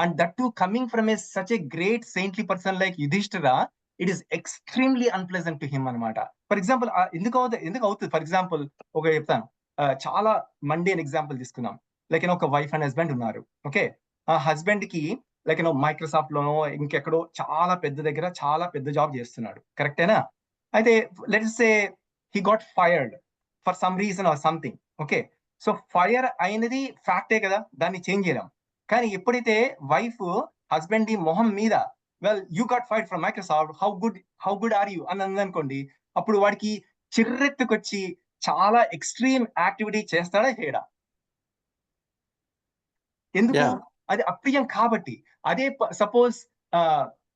and that too coming from such a great saintly person like Yudhishthira. It is extremely unpleasant to him anamata. For example, ఎందుకు అవుతుంది? ఫర్ ఎగ్జాంపుల్ ఒక చెప్తాను, చాలా మండేన్ ఎగ్జాంపుల్ తీసుకుందాం. లైక్ ఒక వైఫ్ అండ్ హస్బెండ్ ఉన్నారు. ఓకే, ఆ హస్బెండ్ కి లైక్ మైక్రోసాఫ్ట్ లోనో ఇంకెక్కడో చాలా పెద్ద జాబ్ చేస్తున్నాడు, కరెక్టేనా? అయితే let's say he got fired for some reason or something. Okay, so fire అయినది ఫ్యాక్టే కదా, దాన్ని చేంజ్ చేయలేం. కానీ ఎప్పుడైతే వైఫ్ హస్బెండ్ ది మొహం మీద well you got fired from Microsoft, how good or you అని అందనుకోండి, అప్పుడు వాడికి చిర్రెత్తుకొచ్చి చాలా ఎక్స్ట్రీమ్ యాక్టివిటీ చేస్తాడా చేయడా? ఎందుకు? అది అప్రియం కాబట్టి. అదే సపోజ్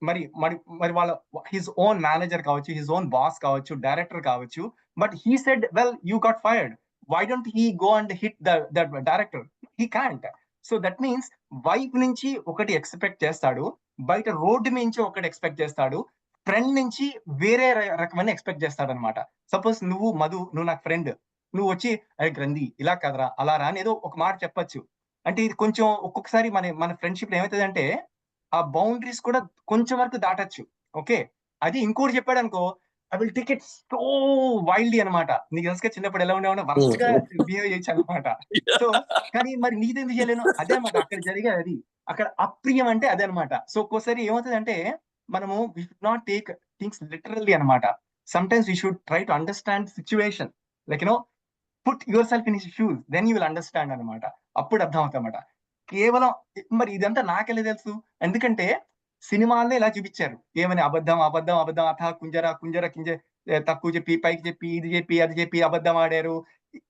మరి వాళ్ళ హిజ్ ఓన్ మేనేజర్ కావచ్చు, హిజ్ ఓన్ బాస్ కావచ్చు, డైరెక్టర్ కావచ్చు, but he said well you got fired, why don't he go and hit the director? He can't. So that means wife నుంచి ఒకటి ఎక్స్పెక్ట్ చేస్తాడు, బయట రోడ్డు నుంచి ఒకటి ఎక్స్పెక్ట్ చేస్తాడు, ఫ్రెండ్ నుంచి వేరే రకమైన ఎక్స్పెక్ట్ చేస్తాడు అనమాట. సపోజ్ నువ్వు నాకు ఫ్రెండ్, నువ్వు వచ్చి అరే గ్రంథి ఇలా కదరా అలా రా అని ఏదో ఒక మాట చెప్పచ్చు. అంటే ఇది కొంచెం ఒక్కొక్కసారి మన ఫ్రెండ్షిప్ ఏమవుతుందంటే ఆ బౌండరీస్ కూడా కొంచెం వరకు దాటచ్చు. ఓకే, అది ఇంకోటి చెప్పాడు అనుకో, I will take it so wildly అనమాట. నీకు తెలుసుగా చిన్నప్పుడు ఎలా ఉండేవాడినా వరస్ట్గా బిహేవ్ చేయొచ్చు అనమాట. సో కానీ మరి నీది ఎందుకు చేయలేను? అదే అనమాట అక్కడ జరిగేది. అది అక్కడ అప్రియం అంటే అదే అనమాట. సో ఒక్కోసారి ఏమవుతుంది అంటే మనము we should not take things literally అనమాట. Sometimes we should try to understand situation, like put yourself in his shoes, then you will understand అనమాట. అప్పుడు అర్థం అవుతుంది అనమాట. కేవలం మరి ఇదంతా నాకెలా తెలుసు? ఎందుకంటే సినిమాల్లో ఇలా చూపించారు, ఏమని అబద్ధం అథ కుంజర తక్కువ చెప్పి పైకి చెప్పి ఇది చెప్పి అది చెప్పి అబద్ధం ఆడారు.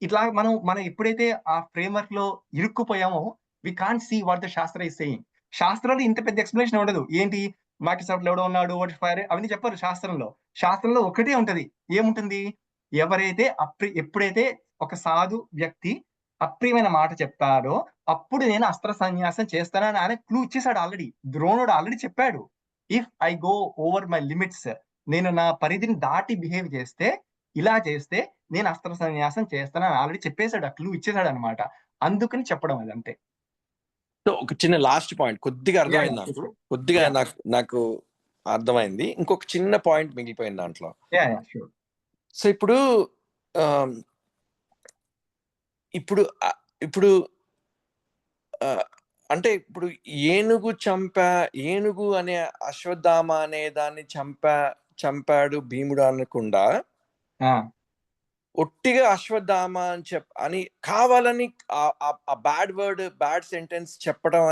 ఇట్లా మనం ఎప్పుడైతే ఆ ఫ్రేమ్ వర్క్ లో ఇరుక్కుపోయామో we can't see what the shastra is saying. శాస్త్రంలో ఇంత పెద్ద ఎక్స్ప్లెనేషన్ ఉండదు. ఏంటి మైక్రోసాఫ్ట్ లో ఎవడో ఉన్నాడు, వాట్ ఫైర్ అవన్నీ చెప్పారు శాస్త్రంలో ఒకటే ఉంటది. ఏముంటుంది? ఎవరైతే ఎప్పుడైతే ఒక సాధు వ్యక్తి అప్రియమైన మాట చెప్తాడో అప్పుడు నేను అస్త్ర సన్యాసం చేస్తానని ఆయన క్లూ ఇచ్చేసాడు ఆల్రెడీ. ద్రోణుడు ఆల్రెడీ చెప్పాడు, if I go over my limits, నేను నా పరిధిని దాటి బిహేవ్ చేస్తే, ఇలా చేస్తే నేను అస్త్ర సన్యాసం చేస్తానని ఆల్రెడీ చెప్పేశాడు, ఆ క్లూ ఇచ్చేసాడు అనమాట. అందుకని చెప్పడం అది అంతే.
సో ఒక చిన్న లాస్ట్ పాయింట్ కొద్దిగా అర్థమైంది నాకు అర్థమైంది. ఇంకొక చిన్న పాయింట్ మిగిలిపోయింది దాంట్లో. సో ఇప్పుడు అంటే ఇప్పుడు ఏనుగు అనే అశ్వత్థామ అనే దాన్ని చంపాడు భీముడు అనకుండా ఒట్టిగా అశ్వత్థామ అని కావాలని ఆ బ్యాడ్ సెంటెన్స్ చెప్పడం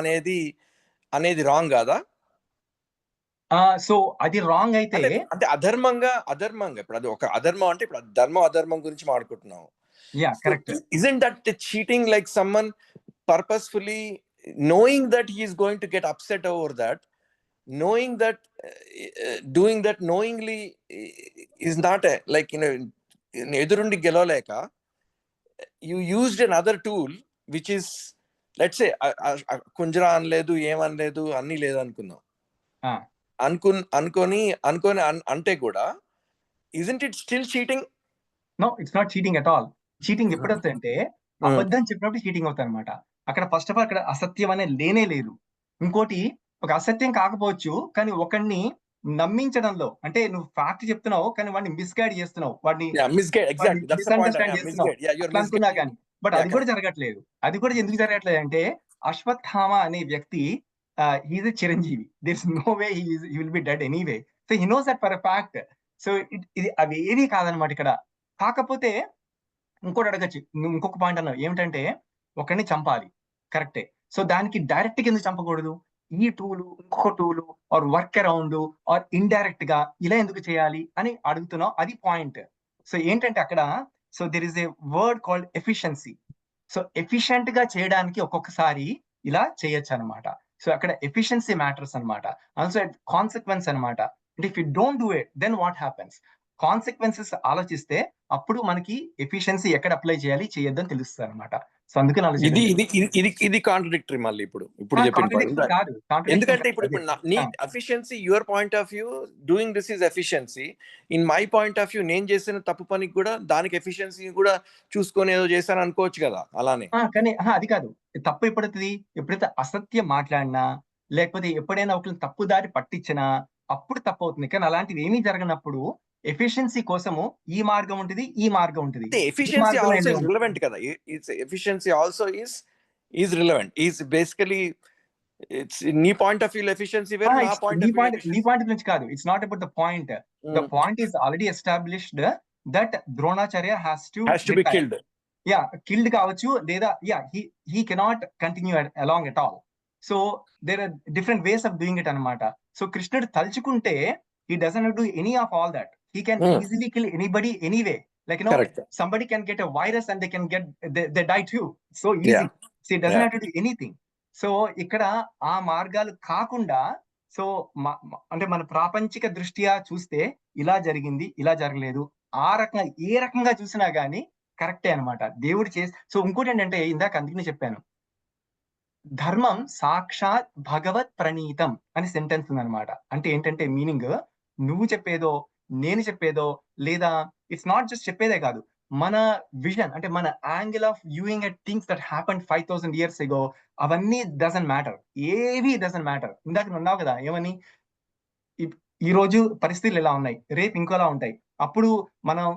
అనేది రాంగ్ కాదా?
సో అది రాంగ్ అయితే
అంటే అధర్మంగా ఇప్పుడు అది ఒక అధర్మం. అంటే ఇప్పుడు ధర్మం అధర్మం గురించి మాట్లాడుకుంటున్నాం.
Yeah, correct.
Isn't that cheating, like someone purposefully knowing that he is going to get upset over that, knowing that doing that knowingly is not like edurundi gelaleka, you used another tool which is, let's say kunjara anledu em anledu anni ledu anukunnam అనుకొని అంటే కూడా isn't it still cheating?
No, it's not cheating at all. Cheating ఎప్పుడవుతుందంటే అబద్ధం చెప్పినప్పుడు చీటింగ్ అవుతుంది అనమాట. అక్కడ ఫస్ట్ ఆఫ్ ఆల్ అక్కడ అసత్యం అనే లేనే లేదు. ఇంకోటి ఒక అసత్యం కాకపోవచ్చు, కానీ ఒకడిని నమ్మించడంలో అంటే నువ్వు ఫ్యాక్ట్ చెప్తున్నావు కానీ వాడిని మిస్గైడ్ చేస్తున్నావు, వాడిని మిస్అండర్స్టాండ్ చేస్తున్నావు అనుకున్నా కానీ, బట్ అది కూడా జరగట్లేదు. అది కూడా ఎందుకు జరగట్లేదు అంటే అశ్వత్థామ అనే వ్యక్తి he is a chiranjeevi. There is no way he will be dead anyway. So he knows that for a fact. సో ఇది అవి ఏది కాదనమాట ఇక్కడ. కాకపోతే ఇంకోటి అడగచ్చు, నువ్వు ఇంకొక పాయింట్ అన్నావు ఏమిటంటే ఒకరిని చంపాలి, కరెక్టే. సో దానికి డైరెక్ట్ గా ఎందుకు చంపకూడదు? ఈ టూలు ఇంకొక టూలు or work around or indirect గా ఇలా ఎందుకు చేయాలి అని అడుగుతున్నావు. అది పాయింట్. సో ఏంటంటే అక్కడ so there is a word called efficiency. So efficient గా చేయడానికి ఒక్కొక్కసారి ఇలా చేయొచ్చు అనమాట. సో అక్కడ ఎఫిషియన్సీ మ్యాటర్స్ అన్నమాట. ఆల్సో కాన్సిక్వెన్స్ అన్నమాట. అంటే if you don't do it then what happens? Consequences ఆలోచిస్తే అప్పుడు మనకి ఎఫిషియన్సీ ఎక్కడ అప్లై చేయాలి చేయొద్దని తెలుస్తుంది అనమాట. సో అందుకని అలా
ఇది
చేయడం
ఇది ఇది ఇది కాంట్రడిక్టరీ మళ్ళీ ఇప్పుడు చెప్పిన point.
కాంట్రడిక్షన్ కాదు.
ఎందుకంటే ఇప్పుడు నీ efficiency, your point of view doing this is efficiency. In my point of view నేను చేసిన తప్పు పనికి కూడా దానికి ఎఫిషియన్సీ కూడా చూసుకొని ఏదో చేశాను అనుకోవచ్చు కదా అలానే.
కానీ అది కాదు. తప్పు ఎప్పుడైతుంది? ఎప్పుడైతే అసత్యం మాట్లాడినా లేకపోతే ఎప్పుడైనా ఒకరిని తప్పు దారి పట్టించినా అప్పుడు తప్పు అవుతుంది. కానీ అలాంటివి ఏమీ జరగనప్పుడు ఎఫిషియన్సీ కోసము ఈ మార్గం ఉంటుంది, ఈ మార్గం ఉంటుంది.
ఎఫిషియన్సీ ఆల్సో ఇస్ రిలవెంట్ కదా. Efficiency also is relevant. Is basically it's నీ పాయింట్ ఆఫ్ వ్యూ ఎఫిషియన్సీ వేరు, నా
నీ పాయింట్ నుంచి కాదు. It's not about the point. The point is already established that Dronacharya has to
be killed.
Killed కావచ్చు లేదా he cannot continue along at all. So there are different ways of doing it అన్నమాట. సో కృష్ణుడు తలుచుకుంటే he doesn't have to do any of all that. He can easily kill anybody anyway. Like somebody can get a virus and they die too. So easy. So he doesn't have to do anything. So ఇక్కడ ఆ మార్గాలు కాకుండా సో అంటే మన ప్రాపంచిక దృష్ట్యా చూస్తే ఇలా జరిగింది, ఇలా జరగలేదు, ఆ రకంగా ఏ రకంగా చూసినా గానీ కరెక్టే అన్నమాట. దేవుడు సో ఇంకోటి ఏంటంటే ఇందాక అందుకనే చెప్పాను, ధర్మం సాక్షాత్ భగవత్ ప్రణీతం అని సెంటెన్స్ ఉందన్నమాట. అంటే ఏంటంటే మీనింగ్ నువ్వు చెప్పేదో నేను చెప్పేదో లేదా ఇట్స్ నాట్ జస్ట్ చెప్పేదే కాదు, మన విజన్ అంటే మన angle of viewing at things that happened 5000 years ago అవన్నీ డజంట్ మ్యాటర్. ఏవి డజంట్ మ్యాటర్. ఇందాక ఉన్నావు కదా ఏమని, ఈ రోజు పరిస్థితులు ఎలా ఉన్నాయి, రేపు ఇంకోలా ఉంటాయి, అప్పుడు మనం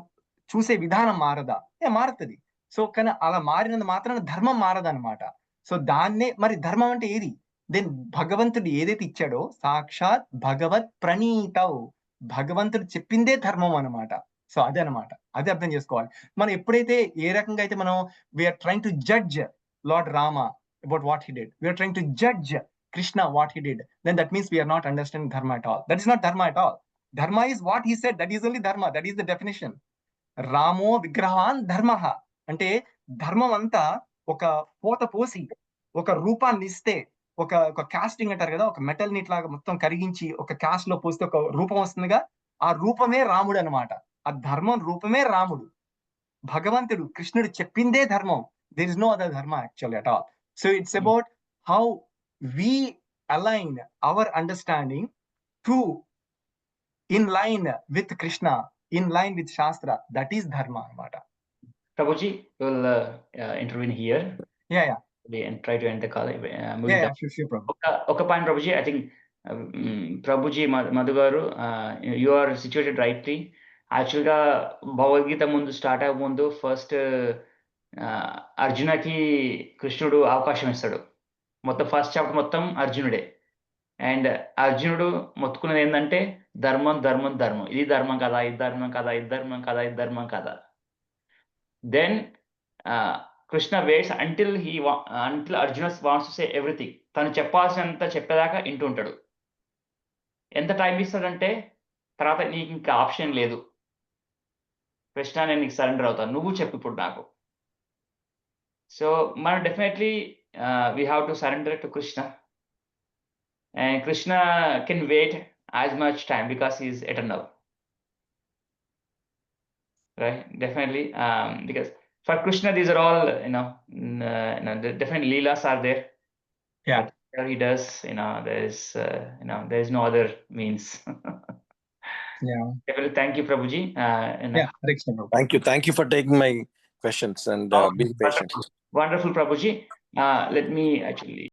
చూసే విధానం మారదా? మారుతుంది. సో కానీ అలా మారినంత మాత్రాన ధర్మం మారదన్నమాట. సో దాన్నే మరి ధర్మం అంటే ఏది? దెన్ భగవంతుడు ఏదైతే ఇచ్చాడో సాక్షాత్ భగవత్ ప్రణీతౌ, భగవంతుడు చెప్పిందే ధర్మం అన్నమాట. సో అదే అనమాట, అదే అర్థం చేసుకోవాలి. మనం ఎప్పుడైతే ఏ రకంగా అయితే మనం we are trying to judge lord Rama about what he did, we are trying to judge Krishna what he did, then that means we are not understanding dharma at all. That is not dharma at all. Dharma is what he said. That is only dharma. That is the definition. Ramo vigrahan dharmaha. అంటే ధర్మం అంతా ఒక పోత పోసి ఒక రూపాన్ని ఇస్తే, ఒక కాస్టింగ్ అంటారు కదా, ఒక మెటల్ ని ఇట్లాగా మొత్తం కరిగించి ఒక కాస్ట్ లో పోస్తే ఒక రూపం వస్తుందిగా, ఆ రూపమే రాముడు అనమాట. ఆ ధర్మం రూపమే రాముడు. భగవంతుడు కృష్ణుడు చెప్పిందే ధర్మం. దేర్ ఇస్ నో అదర్ ధర్మ actually at all. So it's about how we align our understanding to in line with Krishna, in line with Shastra. That is dharma anamata.
Prabhuji will intervene here.
Yeah.
And try to end the call.
Sure, Prabhu.
Okay, point, Prabhuji. I think Prabhuji, Madhu garu, you are situated rightly. Actually ga Bhagavad Gita mundu start avu mundu first Arjuna ki Krishnudu avakasham istadu. మొత్తం ఫస్ట్ చాప్టర్ మొత్తం అర్జునుడే. అండ్ అర్జునుడు మొత్తుకున్నది ఏంటంటే ధర్మం ధర్మం ధర్మం, ఇది ధర్మం కదా, ఇది ధర్మం కదా, ఇది ధర్మం కదా, ఇది ధర్మం కదా. Then Krishna waits until Arjuna wants to say everything. తను చెప్పాల్సినంత చెప్పేదాకా ఇంటూ ఉంటాడు. ఎంత టైం ఇస్తాడంటే తర్వాత నీకు ఇంకా ఆప్షన్ లేదు, కృష్ణ నేను నీకు సరెండర్ అవుతాను, నువ్వు చెప్పు ఇప్పుడు నాకు. సో మనం definitely we have to surrender to Krishna, and Krishna can wait as much time because he is eternal, right? Definitely, because for Krishna these are all the different leelas are there.
Yeah,
whatever he does, there is no other means.
Yeah.
Definitely, thank you, Prabhuji.
Thank you for taking my questions and being patient.
Wonderful, Prabhuji. Let me actually